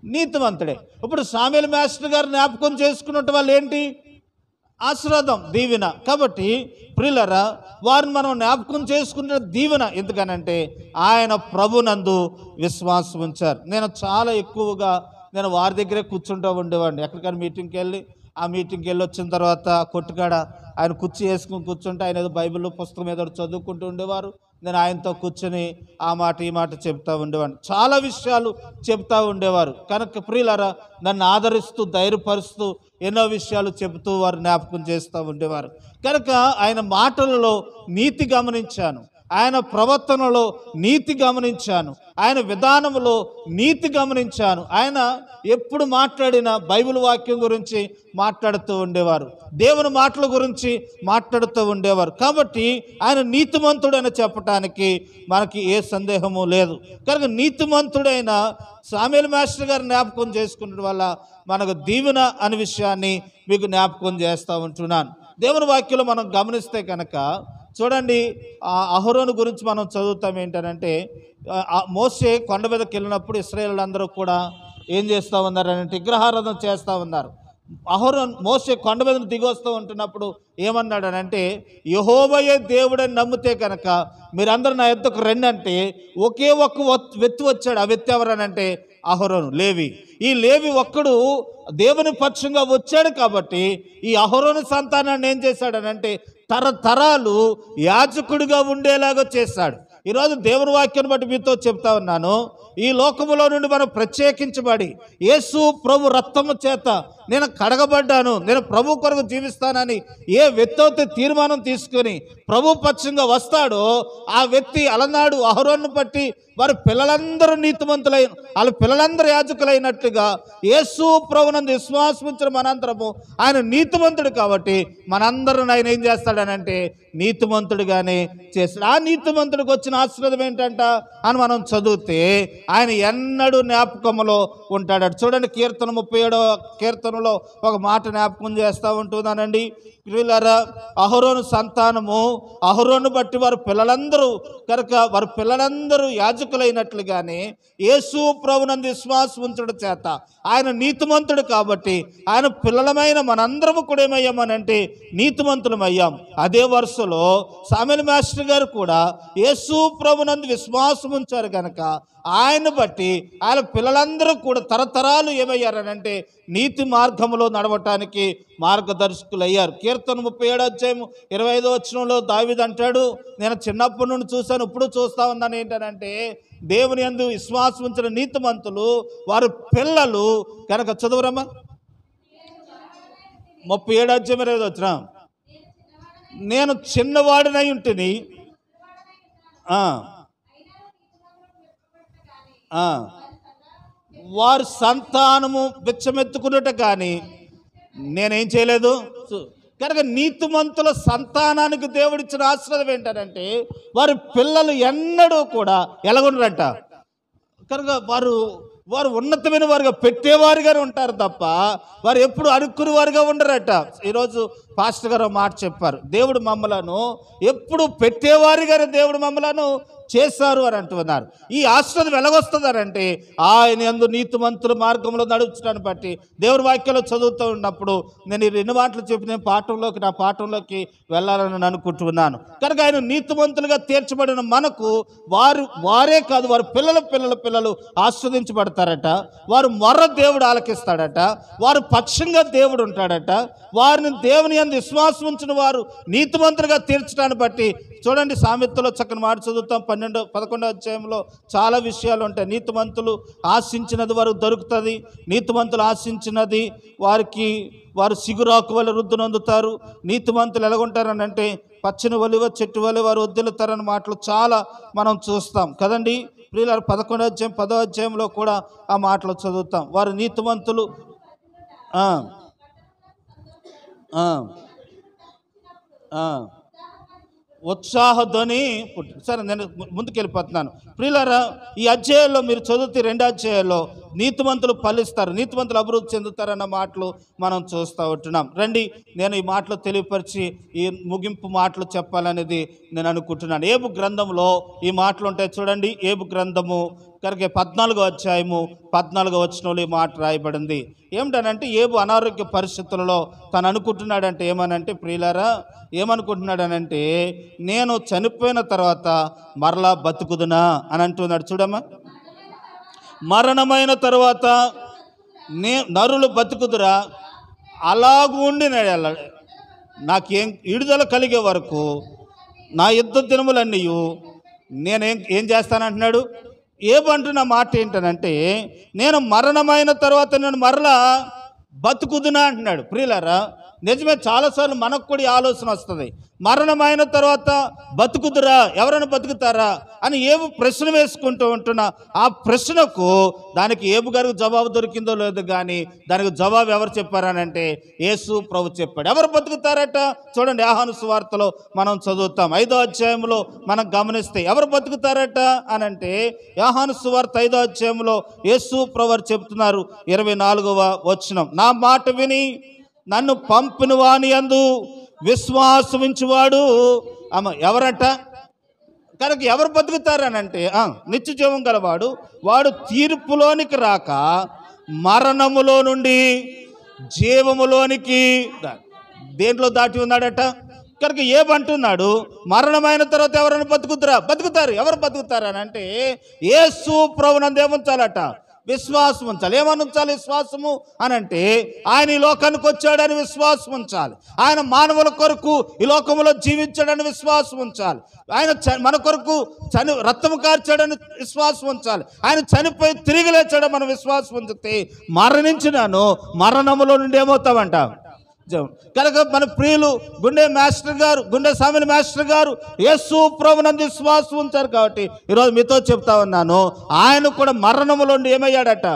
నీతిమంతుడే. ఇప్పుడు సామేలు మాస్టర్ గారు జ్ఞాపకం చేసుకున్నట్టు వాళ్ళు ఏంటి? ఆశీర్వాదం, దీవెన. కాబట్టి ప్రియులరా, వారిని మనం జ్ఞాపకం చేసుకునే దీవెన. ఎందుకనంటే ఆయన ప్రభునందు విశ్వాసం ఉంచారు. నేను చాలా ఎక్కువగా వారి దగ్గరే కూర్చుంటూ ఉండేవాడిని. ఎక్కడికైనా మీటింగ్కి వెళ్ళి ఆ మీటింగ్కి వెళ్ళి వచ్చిన తర్వాత కొట్టుకాడ ఆయన కుర్చీ వేసుకుని కూర్చుంటే ఆయన ఏదో బైబిల్ పుస్తకం ఏదో చదువుకుంటూ ఉండేవారు. నేను ఆయనతో కూర్చొని ఆ మాట ఈ మాట చెప్తూ ఉండేవాడిని. చాలా విషయాలు చెప్తూ ఉండేవారు. కనుక ప్రియులారా, నన్ను ఆదరిస్తూ ధైర్యపరుస్తూ ఎన్నో విషయాలు చెబుతూ వారు జ్ఞాపకం చేస్తూ ఉండేవారు. కనుక ఆయన మాటలలో నీతి గమనించాను, ఆయన ప్రవర్తనలో నీతి గమనించాను, ఆయన విధానంలో నీతి గమనించాను. ఆయన ఎప్పుడు మాట్లాడినా బైబిల్ వాక్యం గురించి మాట్లాడుతూ ఉండేవారు, దేవుని మాటల గురించి మాట్లాడుతూ ఉండేవారు. కాబట్టి ఆయన నీతిమంతుడని చెప్పటానికి మనకి ఏ సందేహము లేదు. కనుక నీతిమంతుడైన సామేలు మాస్టర్ గారు జ్ఞాపకం చేసుకున్న వల్ల మనకు దీవెన అనే విషయాన్ని మీకు జ్ఞాపకం చేస్తూ ఉంటున్నాను. దేవుని వాక్యంలో మనం గమనిస్తే కనుక చూడండి, అహరోను గురించి మనం చదువుతాం. ఏంటనంటే మోషే కొండ మీదకి వెళ్ళినప్పుడు ఇశ్రాయేలులందరూ కూడా ఏం చేస్తూ ఉన్నారంటే విగ్రహారాధన చేస్తూ ఉన్నారు. అహరోను మోషే కొండ మీద దిగి వస్తూ ఉంటున్నప్పుడు ఏమన్నాడనంటే, యెహోవాయే దేవుడని నమ్మితే కనుక మీరందరూ నా యొద్దకు రండి అంటే ఒకే ఒక్క వ్యక్తి వచ్చాడు. ఆ వ్యక్తి ఎవరనంటే అహరోను, లేవి. ఈ లేవి ఒక్కడు దేవుని పక్షంగా వచ్చాడు. కాబట్టి ఈ అహరోను సంతానాన్ని ఏం చేశాడనంటే తరతరాలు యాజకుడిగా ఉండేలాగా చేశాడు. ఈరోజు దేవుని వాక్యాన్ని బట్టి మీతో చెప్తా ఉన్నాను, ఈ లోకములో నుండి మనం ప్రత్యేకించబడి యేసు ప్రభు రక్తము చేత నేను కడగబడ్డాను, నేను ప్రభు కొరకు జీవిస్తానని ఏ వ్యక్తి అయితే తీర్మానం తీసుకుని ప్రభు పక్షంగా వస్తాడో ఆ వ్యక్తి అలనాడు అహరోను బట్టి వారి పిల్లలందరూ నీతిమంతులైన వాళ్ళ పిల్లలందరూ యాజకులైనట్టుగా యేసు ప్రభునందు విశ్వాసం ఉంచిన మనందరము ఆయన నీతిమంతుడు. కాబట్టి మనందరం ఆయన ఏం చేస్తాడనంటే నీతిమంతుడిగానే చేస్తాడు. ఆ నీతిమంతుడికి వచ్చిన ఆశీర్వాదం ఏంటంట అని మనం చదివితే ఆయన ఎన్నడూ జ్ఞాపకంలో ఉంటాడు. చూడండి, కీర్తన 37వ కీర్తనలో ఒక మాట జ్ఞాపకం చేస్తూ ఉంటున్నానండి. ప్రియులారా, అహరోను సంతానము, అహరోను బట్టి వారి పిల్లలందరూ కనుక వారి పిల్లలందరూ యాజకులైనట్లుగానే యేసు ప్రభునందు విశ్వాసం ఉంచడం చేత ఆయన నీతిమంతుడు. కాబట్టి ఆయన పిల్లలమైన మనందరము కూడా ఏమయ్యామనంటే నీతిమంతులమయ్యాం. అదే వరుసలో సామేలు మాస్టర్ గారు కూడా యేసు ప్రభునందు విశ్వాసం ఉంచారు కనుక ఆయన బట్టి ఆయన పిల్లలందరూ కూడా తరతరాలు ఏమయ్యారనంటే నీతి మార్గంలో నడవటానికి మార్గదర్శకులు అయ్యారు. కీర్తన 37వ అధ్యాయం 25వ వచనంలో దావీదు అంటాడు, నేను చిన్నప్పటి నుండి చూశాను, ఇప్పుడు చూస్తా ఉన్నాను. ఏంటనంటే దేవుని యందు విశ్వాసం ఉంచిన నీతిమంతులు వారి పిల్లలు కనుక చదువురమ్మా 37వ అధ్యాయం 25వ వచనం, నేను చిన్నవాడినై ఉంటిని వారి సంతానము బిచ్చమెత్తుకున్నట్టు కానీ నేనేం చేయలేదు. కనుక నీతిమంతుల సంతానానికి దేవుడిచ్చిన ఆశీర్వాదం ఏంటంటే వారి పిల్లలు ఎన్నడూ కూడా ఎలాగుండరంట. కనుక వారు ఉన్నతమైన వారుగా పెట్టేవారుగానే ఉంటారు తప్ప వారు ఎప్పుడు అడుక్కుని వారుగా ఉండరట. ఈరోజు పాస్టర్ గారు మాట చెప్పారు, దేవుడు మమ్మలను ఎప్పుడు పెట్టేవారుగానే దేవుడు మమ్మలను చేశారు అని అంటున్నారు. ఈ ఆశీర్వాదం ఎలాగొస్తుందనంటే ఆయన యందు నీతిమంతుల మార్గంలో నడుచడాన్ని బట్టి దేవుని వాక్యంలో చదువుతూ ఉన్నప్పుడు నేను ఈ 2 మాటలు చెప్పి నా పాఠంలోకి వెళ్ళాలని అనుకుంటున్నాను. కనుక ఆయన నీతిమంతులుగా తీర్చబడిన మనకు వారే కాదు వారి పిల్లలు ఆస్వాదించబడతారట. వారు మొర్ర దేవుడు ఆలకిస్తాడట, వారు పక్షంగా దేవుడు ఉంటాడట. వారిని దేవుని యందు విశ్వాసం ఉంచిన వారు నీతిమంతులుగా తీర్చడాన్ని బట్టి చూడండి, సామెతలో చక్కని మాట చదువుతాం. 11వ అధ్యాయంలో చాలా విషయాలు ఉంటాయి. నీతిమంతులు ఆశించినది వారు దొరుకుతుంది, నీతిమంతులు ఆశించినది వారు సిగురాకు వల్ల రుద్దునందుతారు. నీతిమంతులు ఎలాగుంటారని అంటే పచ్చని ఒలివ చెట్టు వల్ల వారు వద్దులుతారని మాటలు చాలా మనం చూస్తాం కదండి. ప్రియులారా, 11వ అధ్యాయం 10వ అధ్యాయంలో కూడా ఆ మాటలు చదువుతాం. వారు నీతిమంతులు ఆ, ఆ. ఉత్సాహధ్వని పుట్టి. సరే, నేను ముందుకు వెళ్ళిపోతున్నాను. ప్రియులారా, ఈ అధ్యాయంలో మీరు చదివితే 2 అధ్యాయాల్లో నీతిమంతులు ఫలిస్తారు, నీతిమంతులు అభివృద్ధి చెందుతారన్న మాటలు మనం చూస్తూ ఉంటున్నాం. రండి, నేను ఈ మాటలు తెలియపరిచి ఈ ముగింపు మాటలు చెప్పాలనేది నేను అనుకుంటున్నాను. ఏబు గ్రంథంలో ఈ మాటలు ఉంటాయి చూడండి. ఏబు గ్రంథము కనుక 14వ అధ్యాయము 14వ వచనంలో ఈ మాట రాయబడింది. ఏమిటనంటే, ఏబు అనారోగ్య పరిస్థితులలో తను అనుకుంటున్నాడంటే ఏమనంటే, ప్రియులారా, ఏమనుకుంటున్నాడనంటే, నేను చనిపోయిన తర్వాత మరలా బతుకుదునా అని అంటున్నాడు. చూడమ్మా, మరణమైన తర్వాత నరులు బతుకుదురా, అలాగూ ఉండి నాకేం విడుదల కలిగే వరకు నా యుద్ధ దినములన్నీ నేనేం చేస్తానంటున్నాడు. ఏమంటున్న మాట ఏంటనంటే, నేను మరణమైన తర్వాత నేను మరలా బతుకుదునా అంటున్నాడు. ప్రియులారా, నిజమే, చాలాసార్లు మనకు కూడా ఆలోచన వస్తుంది, మరణమైన తర్వాత బతుకుదురా, ఎవరైనా బతుకుతారా అని ఏబు ప్రశ్న వేసుకుంటూ ఉంటున్నా. ఆ ప్రశ్నకు దానికి ఏబు గారికి జవాబు దొరికిందో లేదో కానీ దానికి జవాబు ఎవరు చెప్పారనంటే యేసు ప్రభు చెప్పాడు. ఎవరు బతుకుతారట చూడండి, యోహాను సువార్తలో మనం చదువుతాం. 5వ అధ్యాయంలో మనం గమనిస్తే ఎవరు బతుకుతారట అనంటే, యోహాను సువార్త 5వ అధ్యాయంలో యేసు ప్రభు చెప్తున్నారు. 24వ వచనం, నా మాట విని నన్ను పంపిన వాని యందు విశ్వాసముంచువాడు. ఎవరట కనుక ఎవరు బతుకుతారనంటే, నిత్య జీవం గలవాడు, వాడు తీర్పులోనికి రాక మరణములో నుండి జీవములోనికి దేంట్లో దాటి ఉన్నాడట. కనుక ఏమంటున్నాడు, మరణమైన తర్వాత ఎవరైనా బతుకుతారు. ఎవరు బతుకుతారనంటే యేసు ప్రభునందు ఏముంచాలట, విశ్వాసం ఉంచాలి. ఏమని ఉంచాలి విశ్వాసము అనంటే, ఆయన ఈ లోకానికి వచ్చాడని విశ్వాసం ఉంచాలి. ఆయన మానవుల కొరకు ఈ లోకంలో జీవించాడని విశ్వాసం ఉంచాలి. ఆయన మన కొరకు రక్తము కార్చాడని విశ్వాసం ఉంచాలి. ఆయన చనిపోయి తిరిగి లేచాడని మనం విశ్వాసం ఉంచితే మరణించినాను మరణములో నుండి ఏమవుతామంట. కనుక మన ప్రియులు గుండె సామిని మాస్టర్ గారు యేసు ప్రభునందు విశ్వాసం ఉంచారు. కాబట్టి ఈరోజు మీతో చెప్తా ఉన్నాను, ఆయన కూడా మరణములోండి ఏమయ్యాడట,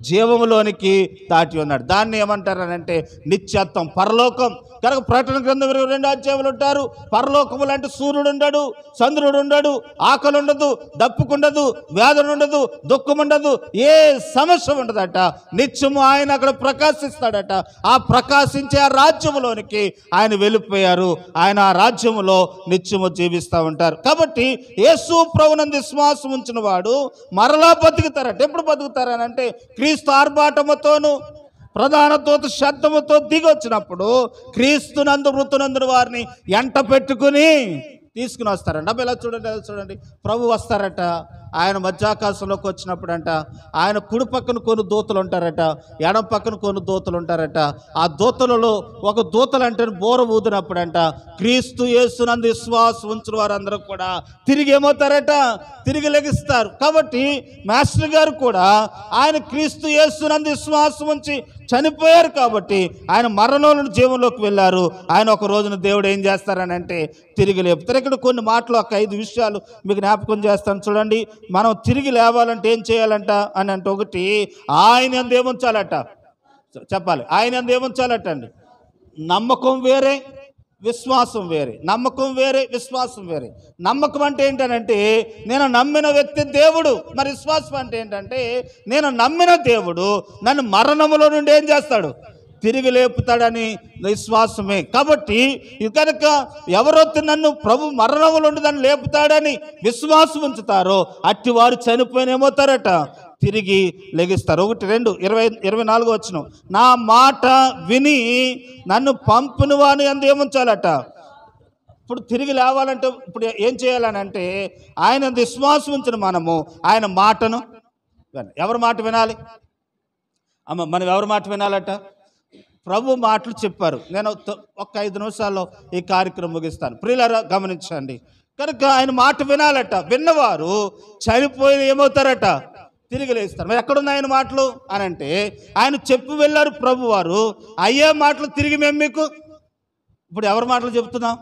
జీవములోనికి దాటి ఉన్నాడు. దాన్ని ఏమంటారనంటే నిత్యత్వం, పరలోకం. కనుక ప్రకటన గ్రంథం 22వ అధ్యాయంలో ఉంటారు, పరలోకము లాంటి సూర్యుడు ఉండడు, చంద్రుడు ఉండడు, ఆకలి ఉండదు, దప్పుకుండదు, వ్యాధులు ఉండదు, దుఃఖం ఉండదు, ఏ సమస్య ఉండదట. నిత్యము ఆయన అక్కడ ప్రకాశిస్తాడట. ఆ ప్రకాశించే ఆ రాజ్యములోనికి ఆయన వెళ్ళిపోయారు. ఆయన ఆ రాజ్యములో నిత్యము జీవిస్తూ ఉంటారు. కాబట్టి యేసు ప్రభునందు విశ్వాసం ఉంచిన వాడు మరలా బతుకుతారట. ఎప్పుడు బతుకుతారనంటే క్రీస్తు ఆర్భాటముతోను ప్రధాన దూత శబ్దముతో దిగి వచ్చినప్పుడు క్రీస్తునందు మృతునందు వారిని ఎంట పెట్టుకుని తీసుకుని వస్తారంట. అప్పుడు ఎలా చూడండి, ప్రభు వస్తారట. ఆయన మధ్యాకాశంలోకి వచ్చినప్పుడంట ఆయన కుడి పక్కన కొన్ని దూతలు ఉంటారట, ఎడం పక్కన కొన్ని దూతలు ఉంటారట. ఆ దూతలలో ఒక దూతలు అంటే బోర ఊదినప్పుడంట క్రీస్తు యేసునందు విశ్వాసం ఉంచిన వారందరూ కూడా తిరిగి ఏమవుతారట, తిరిగి లెగిస్తారు. కాబట్టి మాస్టర్ గారు కూడా ఆయన క్రీస్తు యేసునందు విశ్వాసం ఉంచి చనిపోయారు. కాబట్టి ఆయన మరణంలో జీవంలోకి వెళ్ళారు. ఆయన ఒక రోజున దేవుడు ఏం చేస్తారని అంటే తిరిగి లేపుతారు. ఇక్కడ కొన్ని మాటలు, ఒక 5 విషయాలు మీకు జ్ఞాపకం చేస్తాను చూడండి. మనం తిరిగి లేవాలంటే ఏం చేయాలంట అని అంటే, ఒకటి, ఆయన యందు ఏముంచాలట, చెప్పాలి. ఆయన యందు ఏముంచాలట అండి, నమ్మకం వేరే, విశ్వాసం వేరే. నమ్మకం వేరే, విశ్వాసం వేరే. నమ్మకం అంటే ఏంటనంటే నేను నమ్మిన వ్యక్తి దేవుడు. మరి విశ్వాసం అంటే ఏంటంటే నేను నమ్మిన దేవుడు నన్ను మరణములో నుండి ఏం చేస్తాడు, తిరిగి లేపుతాడని విశ్వాసమే. కాబట్టి కనుక ఎవరైతే నన్ను ప్రభు మరణములో నుండి నన్ను లేపుతాడని విశ్వాసం ఉంచుతారో అట్టి వారు చనిపోయిన ఏమవుతారట, తిరిగి లెగిస్తారు. 1:2 వచనం, నా మాట విని నన్ను పంపిన వాని యందు ఏముంచాలట. ఇప్పుడు తిరిగి లేవాలంటే ఇప్పుడు ఏం చేయాలనంటే ఆయన విశ్వాసం ఉంచిన మనము ఆయన మాటను ఎవరి మాట వినాలి మనం ఎవరి మాట వినాలట, ప్రభు మాటలు చెప్పారు. నేను ఒక 5 నిమిషాల్లో ఈ కార్యక్రమం ముగిస్తాను. ప్రియులారా గమనించండి. కనుక ఆయన మాట వినాలట. విన్నవారు చనిపోయిన ఏమవుతారట, తిరిగి లేస్తారు. మరి ఎక్కడున్నాయి ఆయన మాటలు అని అంటే ఆయన చెప్పి వెళ్ళారు ప్రభు వారు. అయ్యే మాటలు తిరిగి మేము మీకు ఇప్పుడు ఎవరి మాటలు చెప్తున్నాం,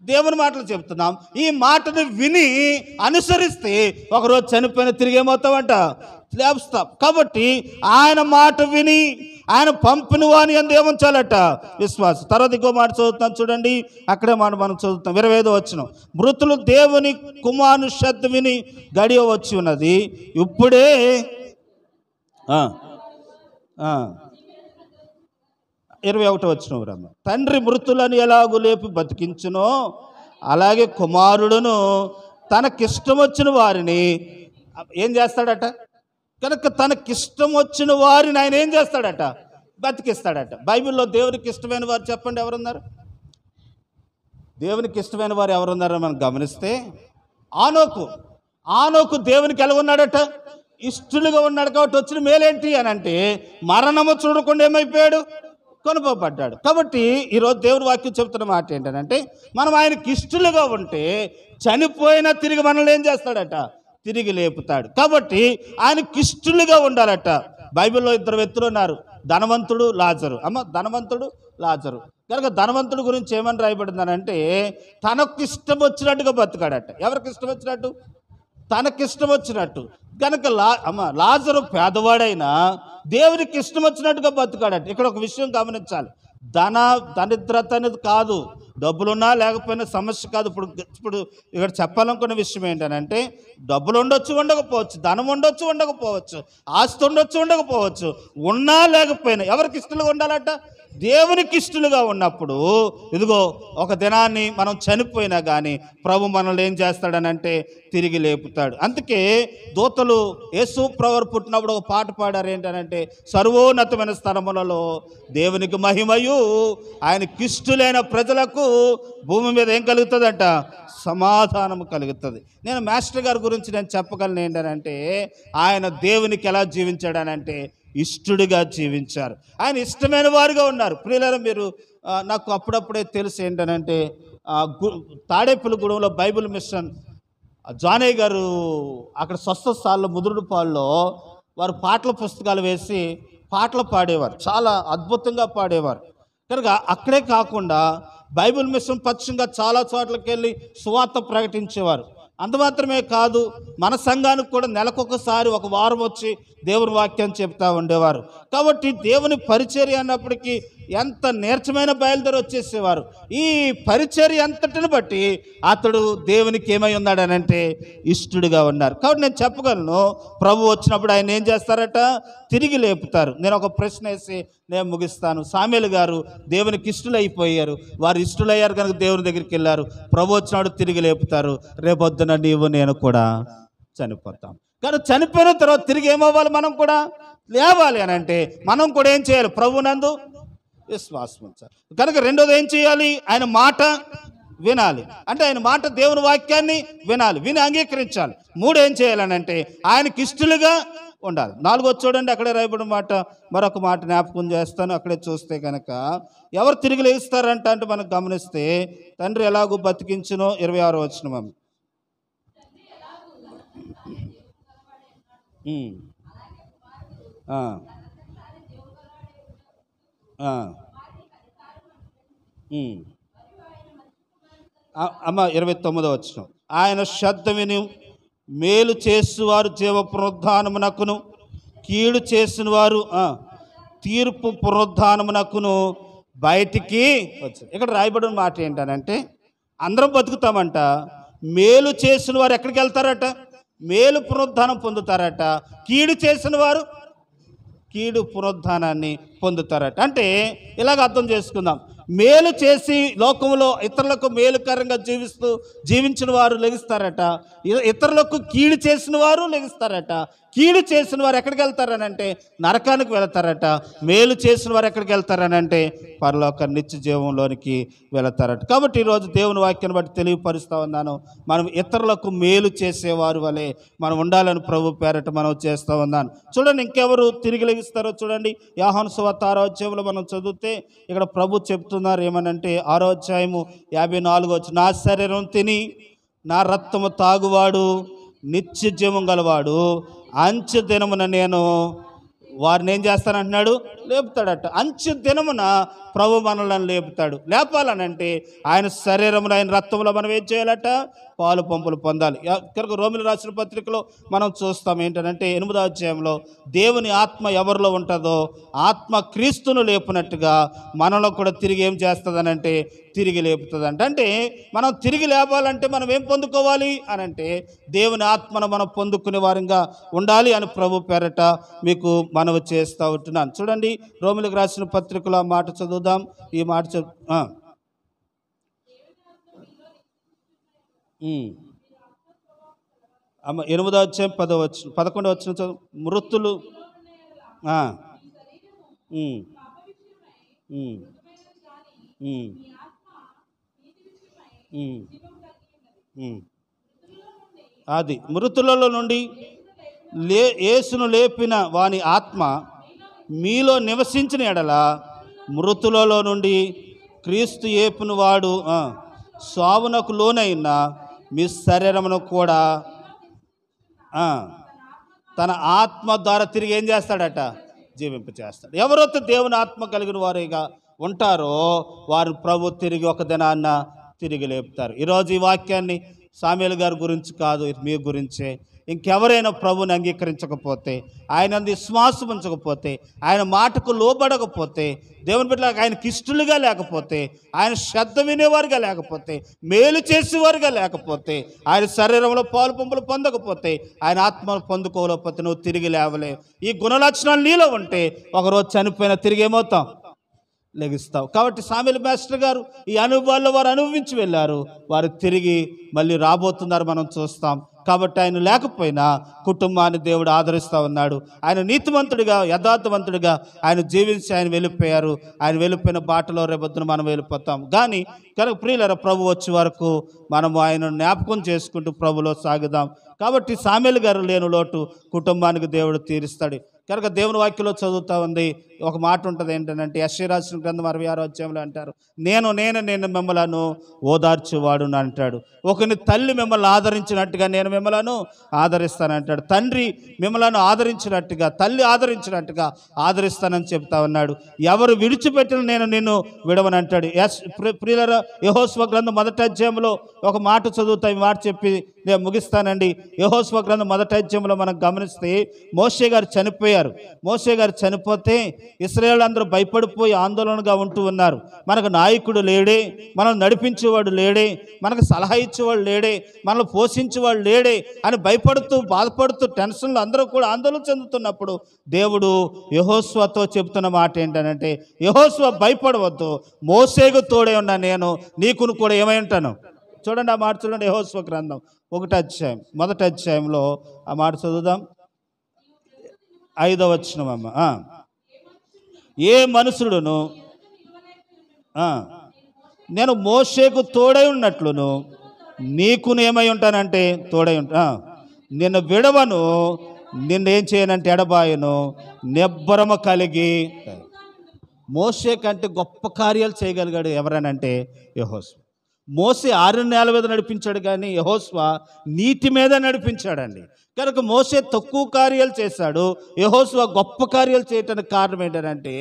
దేవుని మాటలు చెప్తున్నాం. ఈ మాటను విని అనుసరిస్తే ఒకరోజు చనిపోయిన తిరిగి ఏమవుతామంట, లేపుస్తాం. కాబట్టి ఆయన మాట విని ఆయన పంపిన వాని యందు ఏముంచాలట? విశ్వాసం. తర్వాత ఇంకో మాట చదువుతాం చూడండి, అక్కడే మనం చదువుతాం 25వ వచనం. మృతులు దేవుని కుమారుని శబ్దం విని గడియ వచ్చి ఉన్నది, ఇప్పుడే 21వ వచనం రమ్మ. తండ్రి మృతులను ఎలాగూ లేపి బతికించునో అలాగే కుమారుడును తనకిష్టం వచ్చిన వారిని ఏం చేస్తాడట? కనుక తనకిష్టం వచ్చిన వారిని ఆయన ఏం చేస్తాడట? బతికిస్తాడట. బైబిల్లో దేవునికి ఇష్టమైన వారు చెప్పండి ఎవరున్నారు? దేవునికి ఇష్టమైన వారు ఎవరున్నారో మనం గమనిస్తే ఆనోకు దేవునికి ఎలా ఉన్నాడట? ఇష్టలుగా ఉన్నాడు. కాబట్టి వచ్చిన మేలేంటి అని అంటే మరణము చూడకుండా ఏమైపోయాడు? కొనుకోబడ్డాడు. కాబట్టి ఈరోజు దేవుని వాక్యం చెబుతున్న మాట ఏంటంటే మనం ఆయనకి ఇష్టలుగా ఉంటే చనిపోయినా తిరిగి మనల్ని ఏం చేస్తాడట? తిరిగి లేపుతాడు. కాబట్టి ఆయనకి ఇష్టలుగా ఉండాలట. బైబిల్లో 2 వ్యక్తులు ఉన్నారు, ధనవంతుడు, లాజరు. ధనవంతుడు, లాజరు. కనుక ధనవంతుడు గురించి ఏమని రాయబడిందనంటే తనకు ఇష్టం వచ్చినట్టుగా బతికాడట. ఎవరికి ఇష్టం వచ్చినట్టు? తనకిష్టం వచ్చినట్టు. కనుక లాజరు పేదవాడైనా దేవునికి ఇష్టం వచ్చినట్టుగా బతుకాడట. ఇక్కడ ఒక విషయం గమనించాలి, దరిద్రత అనేది కాదు, డబ్బులున్నా లేకపోయినా సమస్య కాదు. ఇప్పుడు ఇక్కడ చెప్పాలనుకున్న విషయం ఏంటంటే డబ్బులు ఉండొచ్చు, ఉండకపోవచ్చు, ధనం ఉండొచ్చు, ఉండకపోవచ్చు, ఆస్తి ఉండొచ్చు, ఉండకపోవచ్చు, ఉన్నా లేకపోయినా ఎవరికి ఇష్టలుగా ఉండాలట? దేవునికి ఇష్టలుగా ఉన్నప్పుడు ఇదిగో ఒక దినాన్ని మనం చనిపోయినా కానీ ప్రభు మనల్ని ఏం చేస్తాడనంటే తిరిగి లేపుతాడు. అందుకే దూతలు యేసు ప్రభువు పుట్టినప్పుడు ఒక పాట పాడారు, ఏంటనంటే సర్వోన్నతమైన స్థలములలో దేవునికి మహిమయు ఆయనకి ఇష్టలైన ప్రజలకు భూమి మీద ఏం కలుగుతుందట? సమాధానం కలుగుతుంది. నేను మాస్టర్ గారి గురించి నేను చెప్పగలను ఏంటనంటే ఆయన దేవునికి ఎలా జీవించాడనంటే ఇష్టడుగా జీవించారు. ఆయన ఇష్టమైన వారుగా ఉన్నారు. ప్రియులారా, మీరు నాకు అప్పుడప్పుడే తెలుసు ఏంటనంటే తాడేపల్లిగూడెంలో బైబిల్ మిషన్ జానయ్య గారు అక్కడ స్వస్థ స్థాయిలో ముదురుడుపాల్లో వారు పాటల పుస్తకాలు వేసి పాటలు పాడేవారు, చాలా అద్భుతంగా పాడేవారు. కనుక అక్కడే కాకుండా బైబిల్ మిషన్ పక్షంగా చాలా చోట్లకి వెళ్ళి సువార్త ప్రకటించేవారు. అంత మాత్రమే కాదు, మన సంఘానికి కూడా నెలకొకసారి ఒక వారం వచ్చి దేవుని వాక్యం చెప్తా ఉండేవారు. కాబట్టి దేవుని పరిచర్య అన్నప్పటికీ ఎంత నీరసమైన బయలుదేరి వచ్చేసేవారు. ఈ పరిచర్య అంతటిని బట్టి అతడు దేవునికి ఏమై ఉన్నాడనంటే ఇష్టడుగా ఉన్నారు. కాబట్టి నేను చెప్పగలను, ప్రభు వచ్చినప్పుడు ఆయన ఏం చేస్తారట? తిరిగి లేపుతారు. నేను ఒక ప్రశ్న వేసి నేను ముగిస్తాను. సామెలు గారు దేవునికి ఇష్టలైపోయారు, వారు ఇష్టలయ్యారు కనుక దేవుని దగ్గరికి వెళ్ళారు. ప్రభు వచ్చినాడు తిరిగి లేపుతారు. రేపొద్దున నీవు నేను కూడా చనిపోతాం. కానీ చనిపోయిన తర్వాత తిరిగి ఏమవ్వాలి? మనం కూడా లేవాలి అని అంటే మనం కూడా ఏం చేయాలి? ప్రభునందు విశ్వాసం ఉంచాలి. కనుక రెండోది ఏం చేయాలి? ఆయన మాట వినాలి. అంటే ఆయన మాట, దేవుని వాక్యాన్ని వినాలి, విని అంగీకరించాలి. 3 ఏం చేయాలని అంటే ఆయనకి ఇష్టలుగా ఉండాలి. 4 చూడండి, అక్కడే రాయబడిన మాట, మరొక మాట జ్ఞాపకం చేస్తాను. అక్కడే చూస్తే కనుక ఎవరు తిరిగి లేస్తారంట అంటే మనం గమనిస్తే తండ్రి ఎలాగూ బతికించునో 26వ వచనం. అమ్మ 29వ వచనం. ఆయన శబ్దం విని మేలు చేసేవారు జీవ పునరుద్ధానమునకును, కీడు చేసిన వారు తీర్పు పునరుద్ధానమునకును బయటికి వచ్చారు. ఇక్కడ రాయబడిన మాట ఏంటనంటే అందరం బతుకుతామంట, మేలు చేసిన వారు ఎక్కడికి వెళ్తారట? మేలు పునరుద్ధానం పొందుతారట. కీడు చేసిన వారు కీడు పునరుద్ధానాన్ని పొందుతారట. అంటే ఇలాగ అర్థం చేసుకుందాం, మేలు చేసి లోకంలో ఇతరులకు మేలుకరంగా జీవించిన వారు లెగిస్తారట, ఇతరులకు కీడు చేసిన వారు లెగిస్తారట. కీడు చేసిన వారు ఎక్కడికి వెళ్తారనంటే నరకానికి వెళతారట. మేలు చేసిన వారు ఎక్కడికి వెళ్తారనంటే పరలోక నిత్య జీవంలోనికి వెళతారట. కాబట్టి ఈరోజు దేవుని వాక్యాన్ని బట్టి తెలియపరుస్తూ ఉన్నాను, మనం ఇతరులకు మేలు చేసేవారు వలె మనం ఉండాలని ప్రభు పేరట మనం చేస్తూ ఉన్నాను. చూడండి, ఇంకెవరు తిరిగి లెగిస్తారో చూడండి. యోహాను సువార్త 6వ అధ్యాయంలో మనం చదివితే ఇక్కడ ప్రభు చెప్తున్నారు ఏమనంటే 6వ అధ్యాయము 54వ వచనం, నా శరీరం తిని నా రక్తము తాగువాడు నిత్య జీవం గలవాడు, అంచె దినమున నేను వారిని ఏం చేస్తానంటున్నాడు? లేపుతాడట. అంచె దినమున ప్రభు మనలను లేపుతాడు. లేపాలనంటే ఆయన శరీరంలో, ఆయన రక్తంలో మనం ఏం చేయాలట? పాలు పంపులు పొందాలి. కనుక రోమిలు రాసిన పత్రికలో మనం చూస్తాం ఏంటంటే 8వ అధ్యాయంలో దేవుని ఆత్మ ఎవరిలో ఉంటుందో ఆత్మ క్రీస్తును లేపునట్టుగా మనలో కూడా తిరిగి ఏం చేస్తుందనంటే తిరిగి లేపుతుందంట. అంటే మనం తిరిగి లేపాలంటే మనం ఏం పొందుకోవాలి అనంటే దేవుని ఆత్మను మనం పొందుకునే వారంగా ఉండాలి అని ప్రభు పేరట మీకు మనవి చేస్తూ ఉంటున్నాను. చూడండి, రోమిలకు రాసిన పత్రికలో ఆ మాట చదువుదాం. ఈ మాట 8వ అధ్యాయం 11వ వచనం చదువు. మృతులు అది మృతులలో నుండి యేసును లేపిన వాని ఆత్మ మీలో నివసించిన ఎడల మృతులలో నుండి క్రీస్తు ఏపున వాడు సావునకు లోనైన మీ శరీరమును కూడా తన ఆత్మ ద్వారా తిరిగి ఏం చేస్తాడట? జీవింపచేస్తాడు. ఎవరైతే దేవుని ఆత్మ కలిగిన వారిగా ఉంటారో వారు ప్రభు తిరిగి ఒక దినాన్న తిరిగి లేపుతారు. ఈరోజు ఈ వాక్యాన్ని సామ్యూయల్ గారి గురించి కాదు, మీ గురించే. ఇంకెవరైనా ప్రభుని అంగీకరించకపోతే, ఆయన విశ్వాసం ఉంచకపోతే, ఆయన మాటకు లోబడకపోతే, దేవుని బిడ్డలకు ఆయనకి ఇష్టలుగా లేకపోతే, ఆయన శ్రద్ధ వినేవారుగా లేకపోతే, మేలు చేసేవారుగా లేకపోతే, ఆయన శరీరంలో పాలు పంపులు పొందకపోతే, ఆయన ఆత్మను పొందుకోలేకపోతే నువ్వు తిరిగి లేవలే. ఈ గుణలక్షణాలు నీలో ఉంటే ఒకరోజు చనిపోయినా తిరిగి ఏమవుతాం? లెగిస్తావు. కాబట్టి సామ్యూయల్ మాస్టర్ గారు ఈ అనుభవాల్లో వారు అనుభవించి వెళ్ళారు. వారు తిరిగి మళ్ళీ రాబోతున్నారు, మనం చూస్తాం. కాబట్టి ఆయన లేకపోయినా కుటుంబాన్ని దేవుడు ఆదరిస్తూ ఉన్నాడు. ఆయన నీతివంతుడిగా, యథార్థవంతుడిగా ఆయన జీవించి ఆయన వెళ్ళిపోయారు. ఆయన వెళ్ళిపోయిన బాటలో రేపొద్దున మనం వెళ్ళిపోతాం. కానీ కనుక ప్రియులారా, ప్రభు వచ్చే వరకు మనము ఆయన జ్ఞాపకం చేసుకుంటూ ప్రభులో సాగుదాం. కాబట్టి సామ్యూయల్ గారు లేని లోటు కుటుంబానికి దేవుడు తీరుస్తాడు. కనుక దేవుని వాక్యంలో చదువుతూ ఉంది, ఒక మాట ఉంటుంది ఏంటంటే యెషయా రాసిన గ్రంథం 66వ అధ్యాయంలో అంటారు, నేను మిమ్మలను ఓదార్చేవాడు అంటాడు. ఒకని తల్లి మిమ్మల్ని ఆదరించినట్టుగా నేను మిమ్మలను ఆదరిస్తానంటాడు. తండ్రి మిమ్మల్ని ఆదరించినట్టుగా, తల్లి ఆదరించినట్టుగా ఆదరిస్తానని చెప్తా ఉన్నాడు. ఎవరు విడిచిపెట్టిన నేను నిన్ను విడవనంటాడు. ప్రియులారా, యెహోషువ గ్రంథం 1వ అధ్యాయంలో ఒక మాట చదువుతా, ఈ మాట చెప్పి నేను ముగిస్తానండి. యెహోషువ గ్రంథం 1వ అధ్యాయంలో మనం గమనిస్తే మోషే గారు చనిపోయారు. మోషే గారు చనిపోతే ఇశ్రాయేలు అందరూ భయపడిపోయి ఆందోళనగా ఉంటూ ఉన్నారు. మనకు నాయకుడు లేడే, మనం నడిపించేవాడు లేడే, మనకు సలహా ఇచ్చేవాడు లేడే, మనల్ని పోషించేవాడు లేడే అని భయపడుతూ బాధపడుతూ టెన్షన్లు అందరూ కూడా ఆందోళన చెందుతున్నప్పుడు దేవుడు యెహోషువతో చెప్తున్న మాట ఏంటంటే, యెహోషువ భయపడవద్దు, మోషేకు తోడే ఉన్నా నేను నీకును కూడా ఏమై ఉంటాను. చూడండి ఆ మాట చూడండి, యెహోషువ గ్రంథం 1వ అధ్యాయం 1వ అధ్యాయంలో ఆ మాట చదువుదాం. 5వ వచనం అమ్మ. ఏ మనుషుడును నేను మోషేకు తోడై ఉన్నట్లును నీకు ఏమై ఉంటానంటే తోడై ఉంటా, నిన్ను విడవను, నిన్నేం చేయనంటే ఎడబాయను, నిబ్బరమ కలిగి. మోషే కంటే గొప్ప కార్యాలు చేయగలిగాడు ఎవరనంటే యెహోషువ. మోషే 6 నేల మీద నడిపించాడు, కానీ యెహోషువ నీటి మీద నడిపించాడండి. కనుక మోషే తక్కువ కార్యాలు చేశాడు, యెహోషువ గొప్ప కార్యాలు చేయటానికి కారణం ఏంటంటే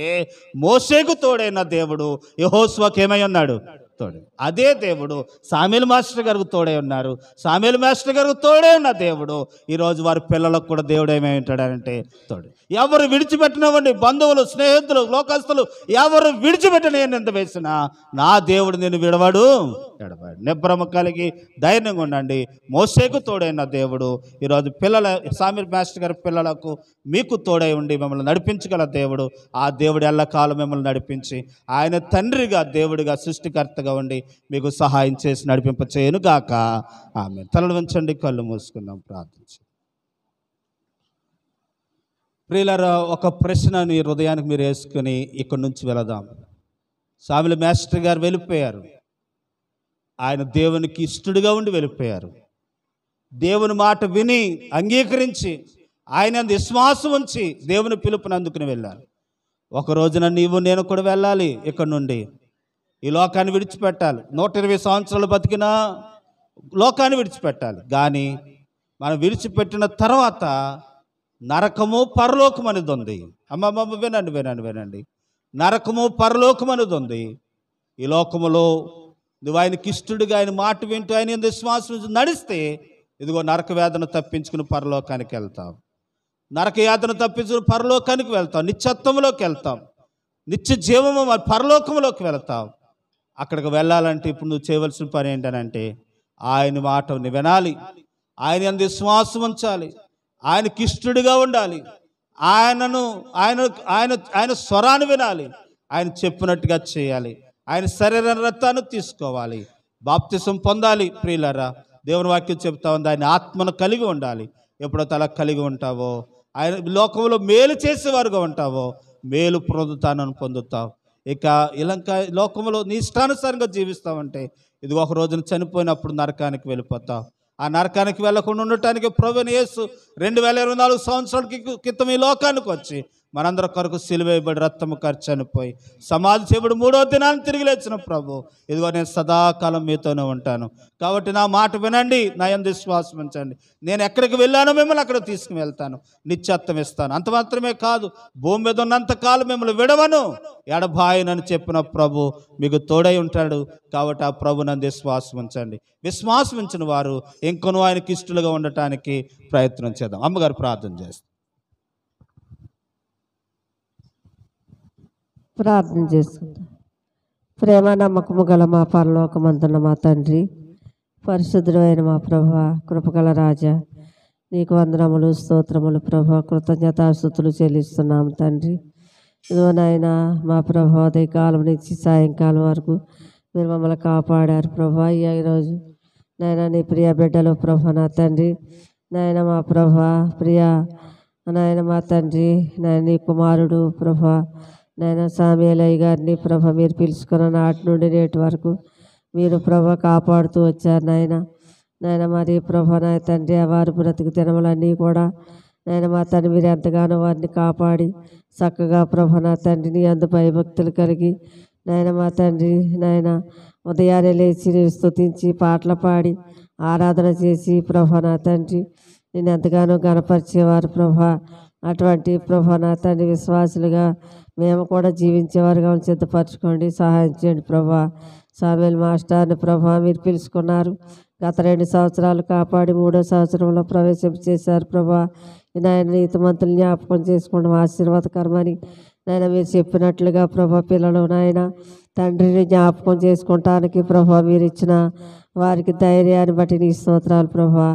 మోషేకు తోడైన దేవుడు యెహోషువకి ఏమై ఉన్నాడు? తోడు. అదే దేవుడు సామ్యూయల్ మాస్టర్ గారికి తోడై ఉన్నారు. సామ్యూయల్ మాస్టర్ గారికి తోడే ఉన్న దేవుడు ఈరోజు వారి పిల్లలకు కూడా దేవుడు ఏమై ఉంటాడంటే తోడు. ఎవరు విడిచిపెట్టినవ్వండి, బంధువులు, స్నేహితులు, లోకస్తులు ఎవరు విడిచిపెట్టిన ఎంత వేసినా నా దేవుడు నేను విడవాడు, ఎడబాడు. నిబ్బరమ కలిగి ధైర్యంగా ఉండండి. మోషేకు తోడైన దేవుడు ఈరోజు పిల్లల సామ్యూయల్ మాస్టర్ గారి పిల్లలకు మీకు తోడై ఉండి మిమ్మల్ని నడిపించగల దేవుడు. ఆ దేవుడు ఎల్లకాలం మిమ్మల్ని నడిపించి ఆయన తండ్రిగా, దేవుడిగా, సృష్టికర్తగా ఉండి మీకు సహాయం చేసి నడిపింప చేయను గాక. ఆమేన్. తలలు వంచండి, కళ్ళు మూసుకుందాం, ప్రార్థించి. ప్రియులారా, ఒక ప్రశ్న మీ హృదయానికి మీరు వేసుకుని ఇక్కడి నుంచి వెళదాం. సామ్యూయల్ మాస్టర్ గారు వెళ్ళిపోయారు. ఆయన దేవునికి ఇష్టడుగా ఉండి వెళ్ళిపోయారు. దేవుని మాట విని అంగీకరించి ఆయన విశ్వాసం ఉంచి దేవుని పిలుపుని అందుకుని వెళ్ళారు. ఒక రోజున నీవు నేను కూడా వెళ్ళాలి. ఇక్కడ నుండి ఈ లోకాన్ని విడిచిపెట్టాలి. 120 సంవత్సరాలు బతికినా లోకాన్ని విడిచిపెట్టాలి. కానీ మనం విడిచిపెట్టిన తర్వాత నరకము పరలోకం అనేది ఉంది. అమ్మమ్మ వినండి. నరకము పరలోకం అనేది ఉంది. ఈ లోకములో నువ్వు ఆయనకి ఇష్టడుగా ఆయన మాట వింటూ ఆయన యందు విశ్వాసం నడిస్తే ఇదిగో నరక వేదన తప్పించుకుని పరలోకానికి వెళ్తాం. నరక యాతన తప్పించుకుని పరలోకానికి వెళ్తాం. నిత్యత్వంలోకి వెళ్తాం. నిత్య జీవము పరలోకంలోకి వెళ్తాం. అక్కడికి వెళ్ళాలంటే ఇప్పుడు నువ్వు చేయవలసిన పని ఏంటనంటే ఆయన మాట వినాలి, ఆయన యందు విశ్వాసం ఉంచాలి, ఆయనకి ఇష్టడుగా ఉండాలి, ఆయన స్వరాన్ని వినాలి, ఆయన చెప్పినట్టుగా చేయాలి, ఆయన శరీర రక్తాన్ని తీసుకోవాలి, బాప్తిసం పొందాలి. ప్రియులారా, దేవుని వాక్యం చెప్తా ఉంది ఆయన ఆత్మను కలిగి ఉండాలి. ఎప్పుడైతే అలా కలిగి ఉంటావో ఆయన లోకంలో మేలు చేసేవారుగా ఉంటావో మేలు పొందుతావు. ఇక ఇలాంటి లోకంలో నీ ఇష్టానుసారంగా జీవిస్తావంటే ఇది ఒక రోజున చనిపోయినప్పుడు నరకానికి వెళ్ళిపోతావు. ఆ నరకానికి వెళ్ళకుండా ఉండటానికి ప్రభువైన యేసు 2024 సంవత్సరాల క్రితం ఈ లోకానికి వచ్చి మనందరి కొరకు సిలువేయబడి రక్తము ఖర్చు చనిపోయి సమాధి చేయబడి 3వ దినాన్ని తిరిగి లేచిన ప్రభు ఇదిగో నేను సదాకాలం మీతోనే ఉంటాను. కాబట్టి నా మాట వినండి, నా యందు విశ్వాసం ఉంచండి. నేను ఎక్కడికి వెళ్ళానో మిమ్మల్ని అక్కడ తీసుకుని వెళ్తాను, నిత్యత్వం ఇస్తాను. అంత మాత్రమే కాదు, భూమి మీద ఉన్నంతకాలం మిమ్మల్ని విడవను, ఎడబాయనని చెప్పిన ప్రభు మీకు తోడై ఉంటాడు. కాబట్టి ఆ ప్రభు నందు విశ్వాసం ఉంచండి. విశ్వాసం ఉంచిన వారు ఇంకొను ఆయనకి ఇష్టలుగా ఉండటానికి ప్రయత్నం చేద్దాం. అమ్మగారు ప్రార్థన చేస్తాం. ప్రార్థన చేసుకుందాం. ప్రేమ నమ్మకము గల మా పరలోకమందున్న మా తండ్రి, పరిశుద్ధుడైన మా ప్రభువా, కృపగల రాజా, నీకు వందనములు స్తోత్రములు ప్రభా, కృతజ్ఞతాస్తుతులు చెల్లిస్తున్నాము తండ్రి. ఇదిగో నాయన మా ప్రభా, ఉదయకాలం నుంచి సాయంకాలం వరకు మీరు మమ్మల్ని కాపాడారు ప్రభా. ఈరోజు నాయన నీ ప్రియ బిడ్డలు ప్రభా, నా తండ్రి నాయన మా ప్రభా, ప్రియ నాయన మా తండ్రి నాయన నీ కుమారుడు ప్రభా నాయన సామ్యేలయ్య గారిని ప్రభ మీరు పిలుచుకున్న నాటి నుండి నేటి వరకు మీరు ప్రభ కాపాడుతూ వచ్చారు నాయన మరి ప్రభ నాయ తండ్రి వారి బ్రతుకు దినములన్నీ కూడా నాయన మా తండ్రి మీరు ఎంతగానో వారిని కాపాడి చక్కగా ప్రభ నా తండ్రిని అందు భయభక్తులు కలిగి నాయన మా తండ్రి నాయన ఉదయాన్నే లేచి స్తుతించి పాటలు పాడి ఆరాధన చేసి ప్రభ నా తండ్రి నేను ఎంతగానో గణపరిచేవారు ప్రభ. అటువంటి ప్రభ నా తండ్రి విశ్వాసులుగా మేము కూడా జీవించేవారుగా సిద్ధపరచుకోండి, సహాయం చేయండి ప్రభా. సామ్యూల్ మాస్టర్ని ప్రభా మీరు పిలుచుకున్నారు, గత 2 సంవత్సరాలు కాపాడి 3వ సంవత్సరంలో ప్రవేశం చేశారు ప్రభా. నాయన నీతిమంతులు జ్ఞాపకం చేసుకోవడం ఆశీర్వాదకరమని నాయన మీరు చెప్పినట్లుగా ప్రభా పిల్లలు నాయన తండ్రిని జ్ఞాపకం చేసుకుంటానికి ప్రభా మీరు ఇచ్చిన వారికి ధైర్యాన్ని బట్టి నీ స్తోత్రాలు ప్రభా.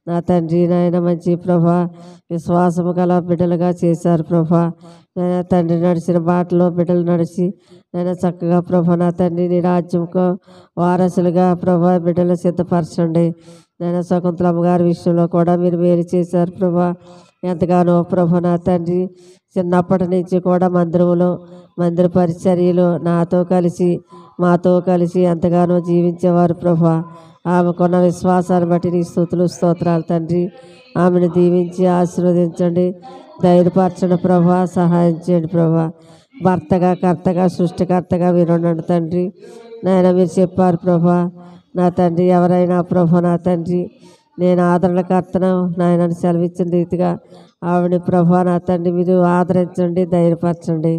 నా తండ్రి నాయన మంచి ప్రభా విశ్వాసము గల బిడ్డలుగా చేశారు ప్రభా. నాయన తండ్రి నడిచిన బాటలో బిడ్డలు నడిచి నాయన చక్కగా ప్రభా నా తండ్రి నీ రాజ్యంకు వారసులుగా ప్రభా బిడ్డలు సిద్ధపరచండి. నాయన శకుంతలమ్మ గారి విషయంలో కూడా మీరు మేలు చేశారు ప్రభా. ఎంతగానో ప్రభా నా తండ్రి చిన్నప్పటి నుంచి కూడా మందిర పరిచర్యలు మాతో కలిసి ఎంతగానో జీవించేవారు ప్రభా. ఆమెకున్న విశ్వాసాన్ని బట్టి నీ స్తుతులు స్తోత్రాలు తండ్రి. ఆమెను దీవించి ఆశీర్వదించండి, ధైర్యపరచండి ప్రభా, సహాయం చేయండి ప్రభా. భర్తగా కర్తగా సృష్టికర్తగా మీరు ఉండండి తండ్రి. నాయన మీరు చెప్పారు ప్రభా నా తండ్రి ఎవరైనా ప్రభా నా తండ్రి నేను ఆదరణకర్తను నాయనని సెలవిచ్చిన రీతిగా ఆవిడ ప్రభా నా తండ్రి మీరు ఆదరించండి, ధైర్యపరచండి.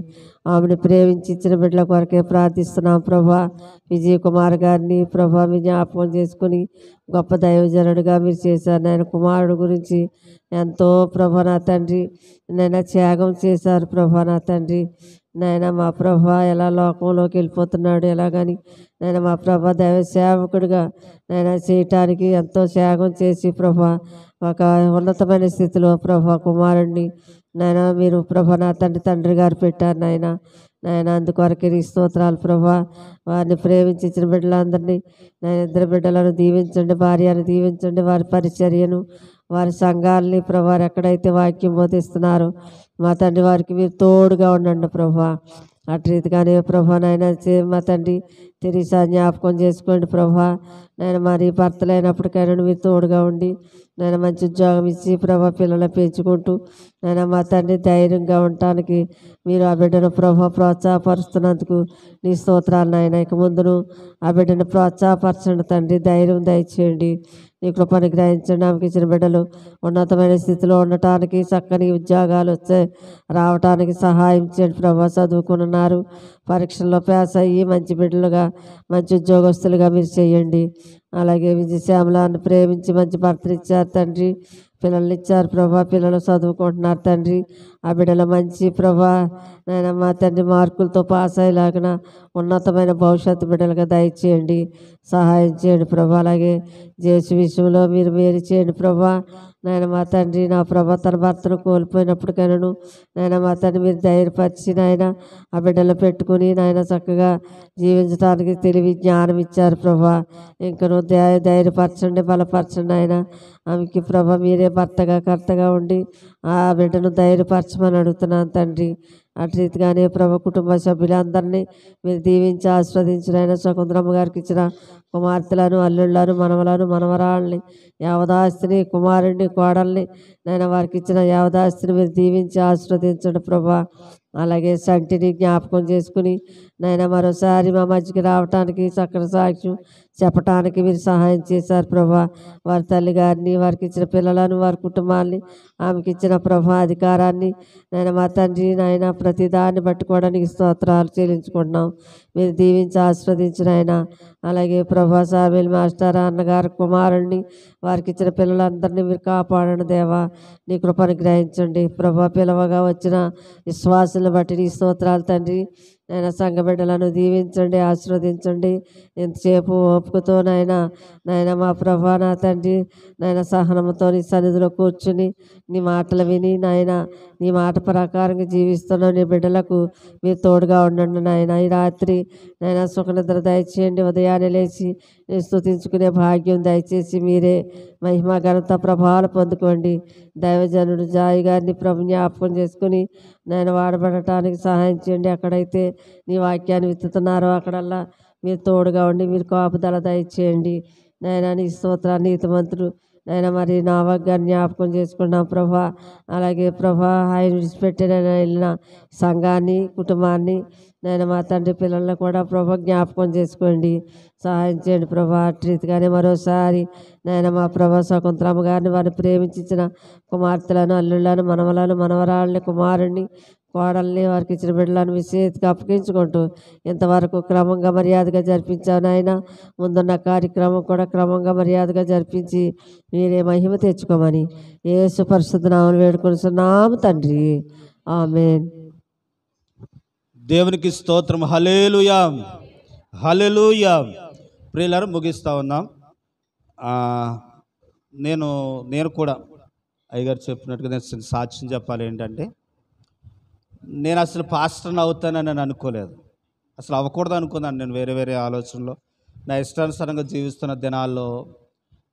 ఆమెను ప్రేమించి ఇచ్చిన బిడ్డల కొరకే ప్రార్థిస్తున్నాం ప్రభా. విజయ్ కుమార్ గారిని ప్రభా మీ జ్ఞాపకం చేసుకుని గొప్ప దైవజనుడిగా మీరు చేశారు. నాయన కుమారుడు గురించి ఎంతో ప్రభా నా తండ్రి నైనా త్యాగం చేశారు ప్రభా నా తండ్రి. నాయన మా ప్రభా ఎలా లోకంలోకి వెళ్ళిపోతున్నాడు ఎలాగని నాయన మా ప్రభా దైవ సేవకుడిగా నాయన చేయటానికి ఎంతో త్యాగం చేసి ప్రభా ఒక ఉన్నతమైన స్థితిలో ప్రభా కుమారుడిని నాయన మీరు ప్రభా నా తండ్రి గారు పెట్టారు నాయన అందుకొరకే నీ స్తోత్రాలు ప్రభా. వారిని ప్రేమించి ఇచ్చిన బిడ్డలందరినీ నాయన 2 బిడ్డలను దీవించండి, భార్యను దీవించండి, వారి పరిచర్యను వారి సంఘాలని ప్రభా ఎక్కడైతే వాక్యం బోధిస్తున్నారో మా తండ్రి వారికి మీరు తోడుగా ఉండండి ప్రభా. అటు రీతిగానే ప్రభా నాయన మా తండ్రి తెరీసా జ్ఞాపకం చేసుకోండి ప్రభా. నేను మరి భర్తలైనప్పటికైనా మీరు తోడుగా ఉండి నేను మంచి ఉద్యోగం ఇచ్చి ప్రభా పిల్లలు పెంచుకుంటూ నేను మా తండ్రి ధైర్యంగా ఉండటానికి మీరు ఆ బిడ్డను ప్రభా ప్రోత్సాహపరుస్తున్నందుకు నీ స్తోత్రాలు నాయన. ఇక ముందును ఆ బిడ్డను ప్రోత్సాహపరచండి తండ్రి, ధైర్యం దయచేయండి. నీ కృపను గ్రహించండి. ఆమెకి ఇచ్చిన బిడ్డలు ఉన్నతమైన స్థితిలో ఉండటానికి, చక్కని ఉద్యోగాలు రావటానికి సహాయం చేయండి ప్రభా. చదువుకున్నారు, పరీక్షల్లో పాస్ అయ్యి మంచి బిడ్డలుగా, మంచి ఉద్యోగస్తులుగా మీరు చేయండి. అలాగే విజయశ్యామలాన్ని ప్రేమించి మంచి భర్తలు ఇచ్చారు తండ్రి, పిల్లల్ని ఇచ్చారు ప్రభా. పిల్లలు చదువుకుంటున్నారు తండ్రి. ఆ బిడ్డలు మంచి ప్రభా నాయన మా తండ్రి మార్కులతో పాస్ అయ్యేలాగిన ఉన్నతమైన భవిష్యత్తు బిడ్డలుగా దయచేయండి, సహాయం చేయండి ప్రభా. అలాగే జేసు విషయంలో మీరు మేలు చేయండి ప్రభా. నాయన మా తండ్రి, నా ప్రభా తన భర్తను కోల్పోయినప్పటికైనాను నాయన మా తండ్రి మీరు ధైర్యపరిచి నాయన ఆ బిడ్డలు పెట్టుకుని నాయన చక్కగా జీవించడానికి తెలివి జ్ఞానం ఇచ్చారు ప్రభా. ఇంకను ధైర్యపరచండి, బలపరచండి ఆయన. ఆమెకి ప్రభా మీరే భర్తగా కర్తగా ఉండి ఆ బిడ్డను ధైర్యపరచమని అడుగుతున్నాను తండ్రి. అటు రీతిగానే ప్రభు కుటుంబ సభ్యులందరినీ మీరు దీవించి ఆస్వాదించిన ఆయన శకుంతలమ్మ గారికి ఇచ్చిన కుమార్తెలను, అల్లుళ్ళను, మనవలను, మనవరాళ్ళని, యావదాస్తిని, కుమారుడిని, కోడల్ని నేను వారికి ఇచ్చిన యావదాస్తిని మీరు దీవించి ఆస్వాదించండి ప్రభా. అలాగే సంటిని జ్ఞాపకం చేసుకుని నాయన మరోసారి మా మధ్యకి రావటానికి, చక్కని సాక్ష్యం చెప్పటానికి మీరు సహాయం చేశారు ప్రభా. వారి తల్లి గారిని, వారికి ఇచ్చిన పిల్లలను, వారి కుటుంబాన్ని, ఆమెకి ఇచ్చిన ప్రభా అధికారాన్ని నాయన మా తండ్రి నాయన ప్రతిదాన్ని పట్టుకోవడానికి స్తోత్రాలు చెల్లించుకుంటున్నాం. మీరు దీవించి ఆస్వాదించిన ఆయన. అలాగే ప్రభా సాబేల్ మాస్టర్ అన్నగారు కుమారుణ్ణి, వారికి ఇచ్చిన పిల్లలందరినీ మీరు కాపాడండి దేవా. నీ కృపను గ్రహించండి ప్రభా. పిలవగా వచ్చిన విశ్వాసాలను బట్టి నీ స్తోత్రాలు తండ్రి. నాయన సంఘ బిడ్డలను దీవించండి, ఆశీర్వదించండి. ఎంతసేపు ఓపికతో నాయన మా ప్రభా నా తండ్రి నాయన సహనంతో నీ సన్నిధిలో కూర్చుని నీ మాటలు విని నాయన నీ మాట ప్రకారంగా జీవిస్తున్న నీ బిడ్డలకు మీరు తోడుగా ఉండండి నాయన. ఈ రాత్రి నాయన సుఖనిద్ర దయచేయండి. ఉదయాన్నే లేచి స్తుతించుకునే భాగ్యం దయచేసి మీరే మహిమ ఘనత ప్రభావాలు పొందుకోండి. దైవజనుడు జాయి గారిని ప్రభు జ్ఞాపకం చేసుకుని నేను వాడబడటానికి సహాయం చేయండి. ఎక్కడైతే నీ వాక్యాన్ని విత్తుతున్నారో అక్కడల్లా మీరు తోడుగా ఉండి మీరు కాపుదల దయచేయండి నాయన. నీ స్తోత్రాన్ని నీతిమంతుడు నాయన మరి నా వాగ్గాన్ని జ్ఞాపకం చేసుకున్నాం ప్రభా. అలాగే ప్రభా ఆయన విడిచిపెట్టిన వెళ్ళిన సంఘాన్ని, కుటుంబాన్ని నేను మా తండ్రి పిల్లలను కూడా ప్రభా జ్ఞాపకం చేసుకోండి, సహాయం చేయండి ప్రభా. రీతిగానే మరోసారి నేను మా ప్రభా శకుంతలమ్మ గారిని వారిని ప్రేమించిన కుమార్తెలను, అల్లుళ్ళను, మనవలను, మనవరాళ్ళని, కుమారుణ్ణి, కోడల్ని, వారికి ఇచ్చిన బిడ్డలను విశేషంగా అప్పగించుకుంటూ ఇంతవరకు క్రమంగా మర్యాదగా జరిపించాను ఆయన. ముందున్న కార్యక్రమం కూడా క్రమంగా మర్యాదగా జరిపించి మీరే మహిమ తెచ్చుకోమని యేసు పరిశుద్ధ నామమున వేడుకొనుచున్నాము తండ్రి, ఆమేన్. దేవునికి స్తోత్రం. హల్లెలూయా, హల్లెలూయా. ప్రియులారా ముగిస్తూ ఉన్నాం. నేను కూడా అయ్యగారు చెప్పినట్టుగా నేను సాక్ష్యం చెప్పాలి. ఏంటంటే నేను అసలు పాస్టర్ని అవుతానని నేను అనుకోలేదు, అసలు అవ్వకూడదు అనుకున్నాను. నేను వేరే వేరే ఆలోచనలో నా ఇష్టానుసారంగా జీవిస్తున్న దినాల్లో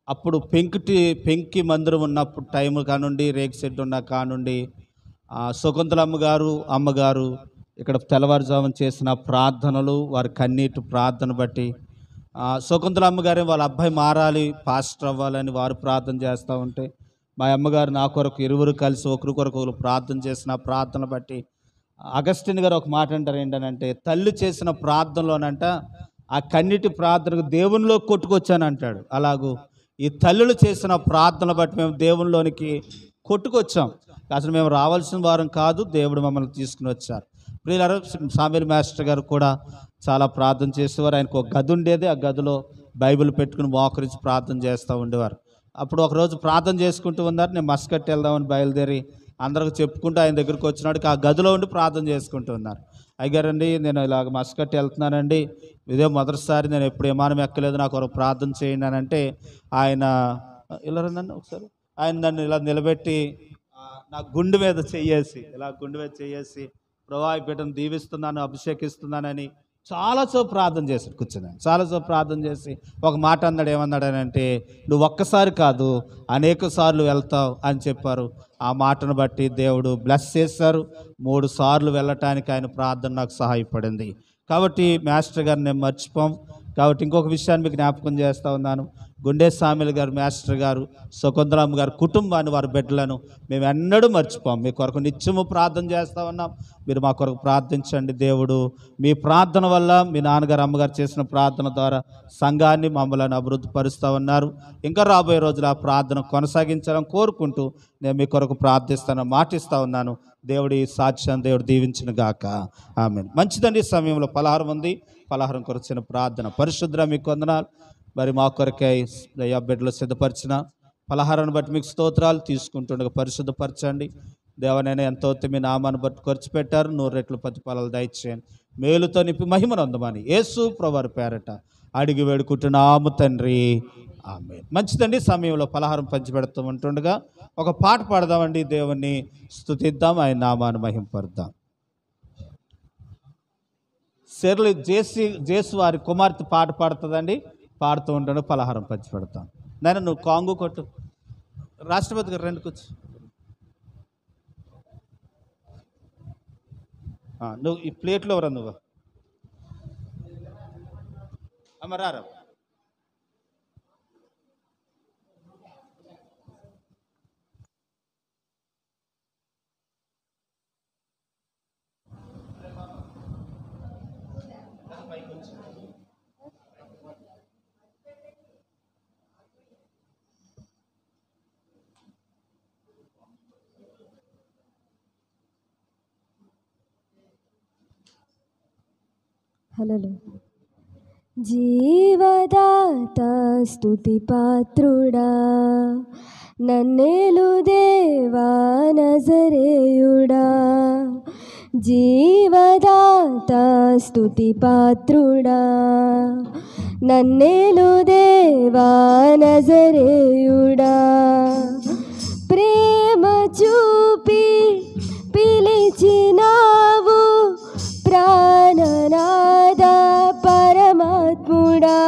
అప్పుడు పెంకి మందిరం ఉన్నప్పుడు టైం కానుండి, రేక్ సెట్ ఉన్న కానుండి శకుంతలమ్మ గారు, అమ్మగారు ఇక్కడ తెల్లవారుజామున చేసిన ప్రార్థనలు, వారి కన్నీటి ప్రార్థన బట్టి శకుంతలమ్మ గారే వాళ్ళ అబ్బాయి మారాలి, పాస్టర్ అవ్వాలని వారు ప్రార్థన చేస్తూ ఉంటే మా అమ్మగారు నా కొరకు ఇరువురు కలిసి ఒకరి కొరకు ప్రార్థన చేసిన ప్రార్థన బట్టి అగస్టిన్ గారు ఒక మాట అంటారు. ఏంటనంటే తల్లి చేసిన ప్రార్థనలోనంట ఆ కన్నీటి ప్రార్థనకు దేవునిలో కొట్టుకొచ్చానంటాడు. అలాగూ ఈ తల్లులు చేసిన ప్రార్థన బట్టి మేము దేవునిలోనికి కొట్టుకొచ్చాం. అసలు మేము రావాల్సిన వారం కాదు, దేవుడు మమ్మల్ని తీసుకుని వచ్చారు. ప్రియులారా సామేల్ మాస్టర్ గారు కూడా చాలా ప్రార్థన చేసేవారు. ఆయనకు ఒక గది ఉండేది, ఆ గదిలో బైబిల్ పెట్టుకుని మోకరించి ప్రార్థన చేస్తూ ఉండేవారు. అప్పుడు ఒకరోజు ప్రార్థన చేసుకుంటూ ఉన్నారు. నేను మస్కట్ వెళ్దామని బయలుదేరి అందరికి చెప్పుకుంటూ ఆయన దగ్గరికి వచ్చినాడు. ఆ గదిలో ఉండి ప్రార్థన చేసుకుంటూ ఉన్నారు. అయ్యారండి నేను ఇలాగ మస్కట్ వెళ్తున్నానండి, ఇదే మొదటిసారి, నేను ఎప్పుడు విమానం ఎక్కలేదు, నాకు ఒక ప్రార్థన చేయండి అని అంటే ఆయన ఇలా నన్ను ఒకసారి ఆయన నన్ను ఇలా నిలబెట్టి నా గుండె మీద చెయ్యేసి ప్రభా ఈ బిడ్డను దీవిస్తున్నాను, అభిషేకిస్తున్నానని చాలాసేపు ప్రార్థన చేశాడు. కూర్చున్నాను, చాలాసేపు ప్రార్థన చేసి ఒక మాట అన్నాడు. ఏమన్నాడనంటే నువ్వు ఒక్కసారి కాదు అనేక సార్లు వెళ్తావు అని చెప్పారు. ఆ మాటను బట్టి దేవుడు బ్లెస్ చేశారు. 3 సార్లు వెళ్ళటానికి ఆయన ప్రార్థన నాకు సహాయపడింది. కాబట్టి మాస్టర్ గారిని నేను మర్చిపోం. కాబట్టి ఇంకొక విషయాన్ని మీకు జ్ఞాపకం చేస్తూ ఉన్నాను. గుండె సామిల్ గారు, మాస్టర్ గారు, శకుంతలమ్మ గారు కుటుంబాన్ని, వారి బిడ్డలను మేము ఎన్నడూ మర్చిపోం. మీ కొరకు నిత్యము ప్రార్థన చేస్తూ ఉన్నాం. మీరు మా కొరకు ప్రార్థించండి. దేవుడు మీ ప్రార్థన వల్ల, మీ నాన్నగారు అమ్మగారు చేసిన ప్రార్థన ద్వారా సంఘాన్ని, మమ్మల్ని అభివృద్ధి పరుస్తూ ఉన్నారు. ఇంకా రాబోయే రోజులు ఆ ప్రార్థన కొనసాగించాలని కోరుకుంటూ నేను మీ కొరకు ప్రార్థిస్తాను, మాటిస్తూ ఉన్నాను. దేవుడి సాక్ష్యం దేవుడు దీవించిన గాక. ఆమేన్. మంచిదండి. ఈ సమయంలో పలహారం ఉంది. పలహారం కొరచిన ప్రార్థన. పరిశుద్ధ మీకు వందనాలు. మరి మా కొరకై దయ్యా బిడ్డలు సిద్ధపరిచిన పలహారాన్ని బట్టి మీకు స్తోత్రాలు. తీసుకుంటుండగా పరిశుద్ధపరచండి. దేవనైనా ఎంతో మీ నామాన్ని బట్టి ఖర్చు పెట్టారు. 100 రెట్లు ప్రతిఫలాలు దయచేయండి. మేలుతో నింపి మహిమను అందమని యేసు ప్రభువారి పేరట అడిగి వేడుకుంటున్నాము తండ్రి. ఆమేన్. మంచిదండి. సమయంలో పలహారం పంచిపెడుతూ ఉంటుండగా ఒక పాట పాడదామండి. దేవుణ్ణి స్తుతిద్దాం, ఆయన నామాన్ని మహింపరుద్దాం. సెర్లు జేసు వారి కుమార్తె పాట పాడుతుందండి. పాడుతూ ఉంటాను, పలహారం పంచి పెడతాం. నాయన నువ్వు కాంగు కొట్టు. రాష్ట్రపతి గారు రండి, కూర్చో. నువ్వు ఈ ప్లేట్లో రా. నువ్వు అమ్మరారా. హల్లెలూయా. జీవదాత స్తుతి పాత్రుడా, నన్నేలు దేవా నజరేయుడా. జీవదాత స్తుతి పాత్రుడా, నన్నేలు దేవా నజరేయుడా. ప్రేమ చూపి పిలిచినావు ప్రాణనాద పరమాత్ముడా.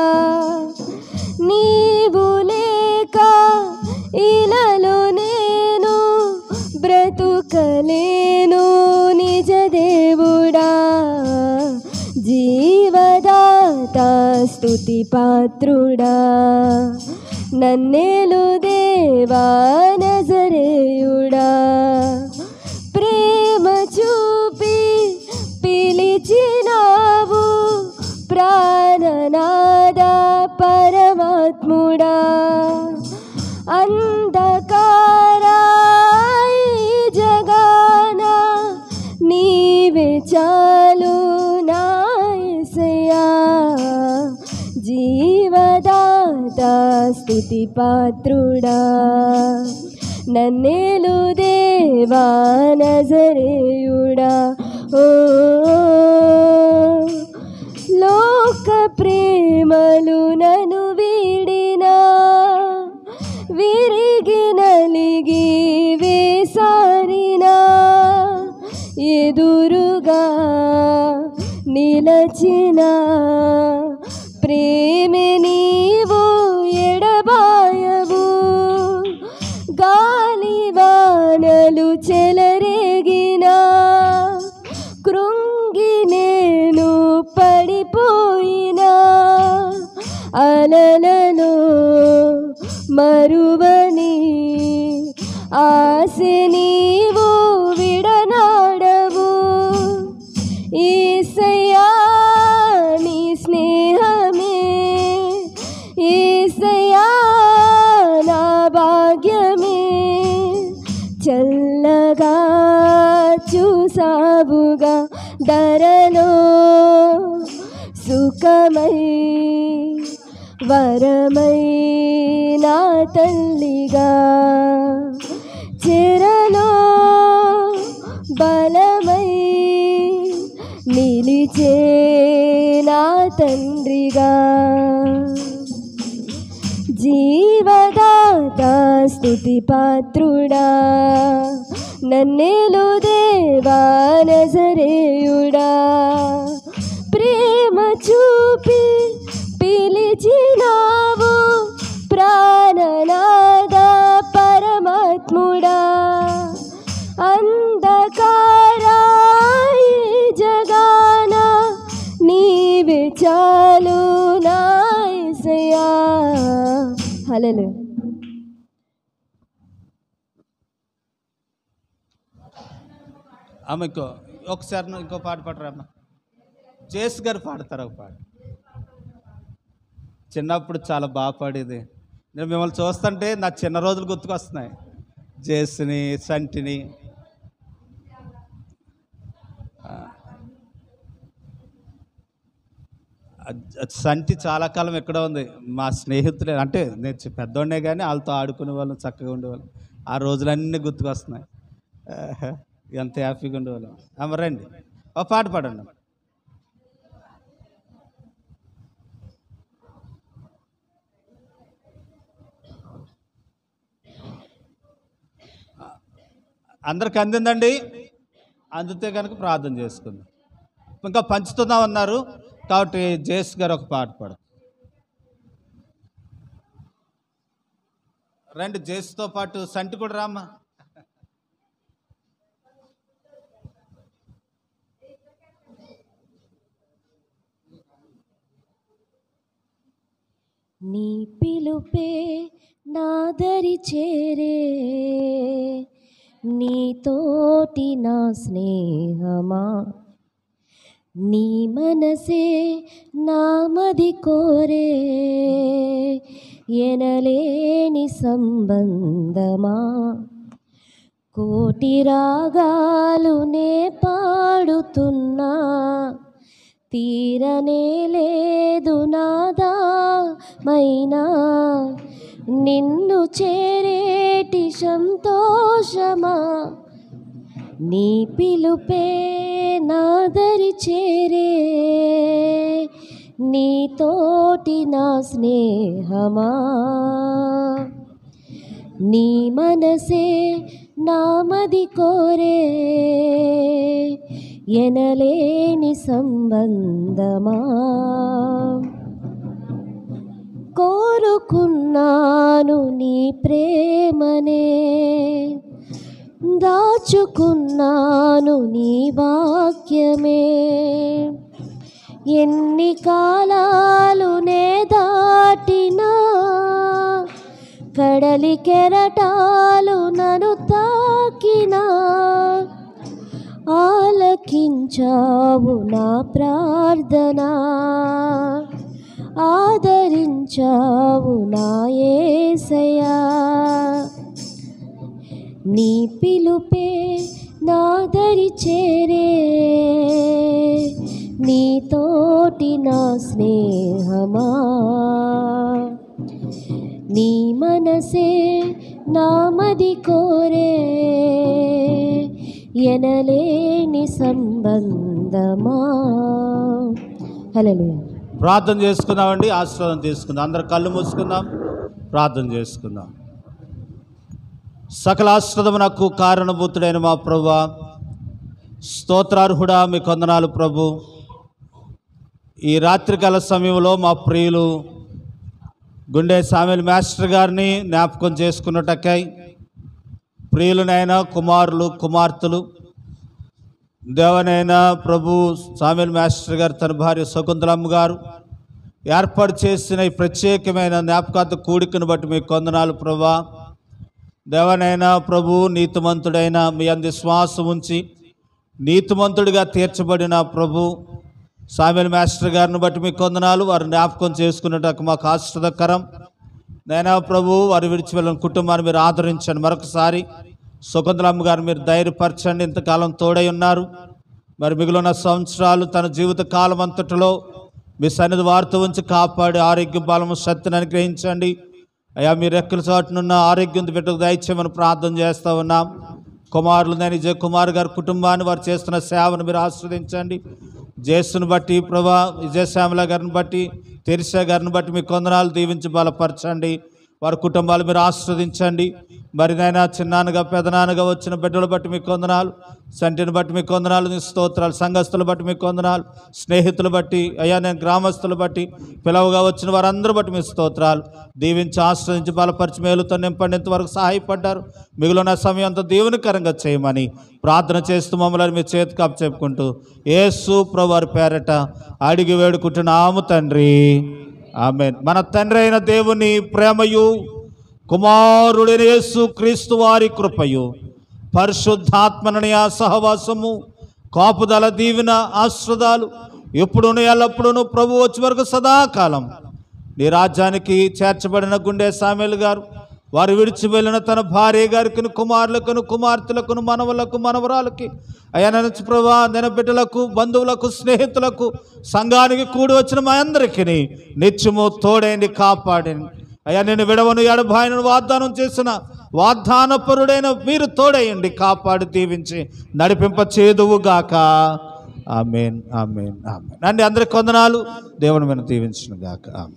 నీవు లేక ఇలలో నేను బ్రతుకలేను నిజ దేవుడా. జీవదాత స్తుతి పాత్రుడా, నన్నేలు దేవా నజరేయుడా. ప్రేమ చూపి పిలిచినావు ప్రాణనాద పరమాత్ముడా. అంధకారా ఈ జగాన నీవే చాలు నా యేసయ్యా. జీవదాత స్తుతి పాత్రుడా, నన్నేలు దేవా నజరేయుడా. ఓ లోక ప్రేమలు నన్ను వీడినా, విరిగి నలిగి వేసారినా, ఎదురుగా నిలచిన ప్రేమే నీవు ఎడబాయవు. గాలివానలు చెలరేగినా, కృంగి నేను పడిపోయినా, అలలలో మరువని ఆశ నీవు విడనాడవు. యేసయ్యా నీ స్నేహమే, యేసయ్యా నా భాగ్యమే. చల్లగా చూసావుగా ధరలో సుఖమై, వరమై నా తల్లిగా. చెరలో బలమై నిలిచే నా తండ్రిగా. జీవదాత స్తుతి పాత్రుడా, నన్నేలు దేవా నజరేయుడా. ప్రేమ చూపి పిలిచినావు ప్రాణనాద పరమాత్ముడా. అంధకారా ఈ జగాన నీవే చాలు నా యేసయ్యా. హల్లెలూయా. అమ్మ ఒకసారి ఇంకో పాట పాడరా అమ్మ. జేస్ గారు పాడతారు ఒక పాట. చిన్నప్పుడు చాలా బాగా పాడేది. నేను మిమ్మల్ని చూస్తుంటే నా చిన్న రోజులు గుర్తుకొస్తున్నాయి. జేస్ని, సంటిని. సంటి చాలా కాలం ఎక్కడ ఉంది. మా స్నేహితులే, అంటే నేను పెద్దోడే కానీ వాళ్ళతో ఆడుకునే వాళ్ళం, చక్కగా ఉండేవాళ్ళం. ఆ రోజులన్నీ గుర్తుకొస్తున్నాయి. ఎంత హ్యాపీగా ఉండేవాళ్ళం. అమ్మ రండి, ఒక పాట పాడండి. అందరికి అందిందండి. అందితే కనుక ప్రార్థన చేసుకుందాం. ఇంకా పంచుతున్నాం అన్నారు కాబట్టి జేస్ గారు ఒక పాట పాడు. రండి, జేస్తో పాటు సంటి కూడా రామ్మా. నీ పిలుపే నాదరి చేరే, నీతోటి నా స్నేహమా, నీ మనసే నామది కోరే, ఎనలేని సంబంధమా, కోటి రాగాలు నే పాడుతున్నా, తీరనే లేదు నాదామైనా, నిన్ను చేరేటి సంతోషమా, నీ పిలుపే నాదరి చేరే, నీతోటి నా స్నేహమా, నీ మనసే నామది కోరే, ఎనలేని సంబంధమా, కోరుకున్నాను నీ ప్రేమనే, దాచుకున్నాను నీ వాక్యమే, ఎన్ని కాలాలు నే దాటినా, కడలి కెరటాలు నన్ను తాకినా, ఆలకించావు నా ప్రార్థన, ఆదరించావు నా యేసయ్యా, నీ పిలుపే నాదరి చేరే, నీతోటి నా స్నేహమా, నీ మనసే నామది కోరే, ఎనలేని సంబంధమా. హల్లెలూయా. ప్రార్థన చేసుకుందామండి, ఆశీర్వాదం తీసుకుందాం. అందరు కళ్ళు మూసుకుందాం, ప్రార్థన చేసుకుందాం. సకల ఆశీర్వాదమునకు కారణభూతుడైన మా ప్రభువా, స్తోత్రార్హుడా, మీకు వందనాలు ప్రభు. ఈ రాత్రికాల సమయంలో మా ప్రియులు గుండె సామెల్ మాస్టర్ గారిని జ్ఞాపకం చేసుకున్నటకై, ప్రియులనైనా కుమారులు కుమార్తెలు, దేవనైనా ప్రభు సామెల్ మాస్టర్ గారు తన భార్య శకుంతలమ్మ గారు ఏర్పాటు చేసిన ఈ ప్రత్యేకమైన జ్ఞాపకార్థ కూడికను బట్టి మీకు వందనాలు ప్రభువా. దేవనైనా ప్రభు, నీతిమంతుడైన మీ అందు విశ్వాసం ఉంచి నీతిమంతుడిగా తీర్చబడిన ప్రభు సామెల్ మాస్టర్ గారిని బట్టి మీకు వందనాలు. వారు జ్ఞాపకం చేసుకున్నట్టు మాకు ఆశీర్వాదకరం. నైనా ప్రభు, వారు విడిచి వెళ్ళిన కుటుంబాన్ని మీరు ఆదరించండి. మరొకసారి శకుంతలమ్మ గారు మీరు ధైర్యపరచండి. ఇంతకాలం తోడై ఉన్నారు. మరి మిగిలిన సంవత్సరాలు తన జీవిత కాలం అంతటిలో మీ సన్నిధి వారితో ఉంచి కాపాడి ఆరోగ్య బలము శక్తిని అనుగ్రహించండి. అయ్యా, మీరు రెక్కల చాటునున్న ఆరోగ్యం బిడ్డకు దయచేయమని ప్రార్థన చేస్తూ ఉన్నాం. కుమారులు నేను విజయ్ కుమార్ గారి కుటుంబాన్ని, వారు చేస్తున్న సేవను మీరు ఆస్వాదించండి. జేసును బట్టి ప్రభా, విజయశ్యామల గారిని బట్టి, తెరిసా గారిని బట్టి మీ కొందనాలు దీవించి బలపరచండి. వారి కుటుంబాలు మీరు ఆస్వాదించండి. మరి నాయన చిన్నాన్నగా పెదనాన్నగా వచ్చిన బిడ్డలు బట్టి మీకు వందనాలు, సంటిని బట్టి మీకు వందనాలు, నీ స్తోత్రాలు. సంఘస్థులు బట్టి మీకు వందనాలు, స్నేహితులు బట్టి, అయ్యా నేను గ్రామస్తులు బట్టి, పిలవగా వచ్చిన వారందరూ బట్టి మీ స్తోత్రాలు. దీవించి ఆశ్రయించి బలపరిచి మేలుతో నింపండి. ఇంతవరకు సహాయపడ్డారు. మిగిలిన సమయంతో దీవెనకరంగా చేయమని ప్రార్థన చేస్తూ మమ్మల్ని మీ చేతికి అప్పచెప్పుకుంటూ యేసు ప్రభువారి పేరట అడిగి వేడుకుంటున్నాము తండ్రి, ఆమేన్. మన తండ్రి అయిన దేవుని ప్రేమయు, కుమారుడైన యేసు క్రీస్తు వారి కృపయు, పరిశుద్ధాత్మని ఆ సహవాసము, కాపుదల, దీవెన, ఆశ్రదాలు ఎప్పుడును ఎల్లప్పుడూ ప్రభు వచ్చే వరకు సదాకాలం నీ రాజ్యానికి చేర్చబడిన గుండె సామెల్ గారు, వారు విడిచి వెళ్ళిన తన భార్య గారికి, కుమారులకు, కుమార్తెలకు, మనవలకు, మనవరాలకి, అయ్యా ప్రభా నేను బిడ్డలకు, బంధువులకు, స్నేహితులకు, సంఘానికి కూడి వచ్చిన మా అందరికీ నిత్యము తోడైంది, కాపాడండి. అయ్యా నేను విడవను ఎడబాయను వాగ్దానం చేసిన వాగ్దానపరుడైన మీరు తోడయండి, కాపాడి దీవించి నడిపింప చేదువుగాక. ఆమేన్, ఆమేన్, ఆమేన్. అండి అందరికి వందనాలు. దేవుని మీద దీవించును గాక. ఆమేన్.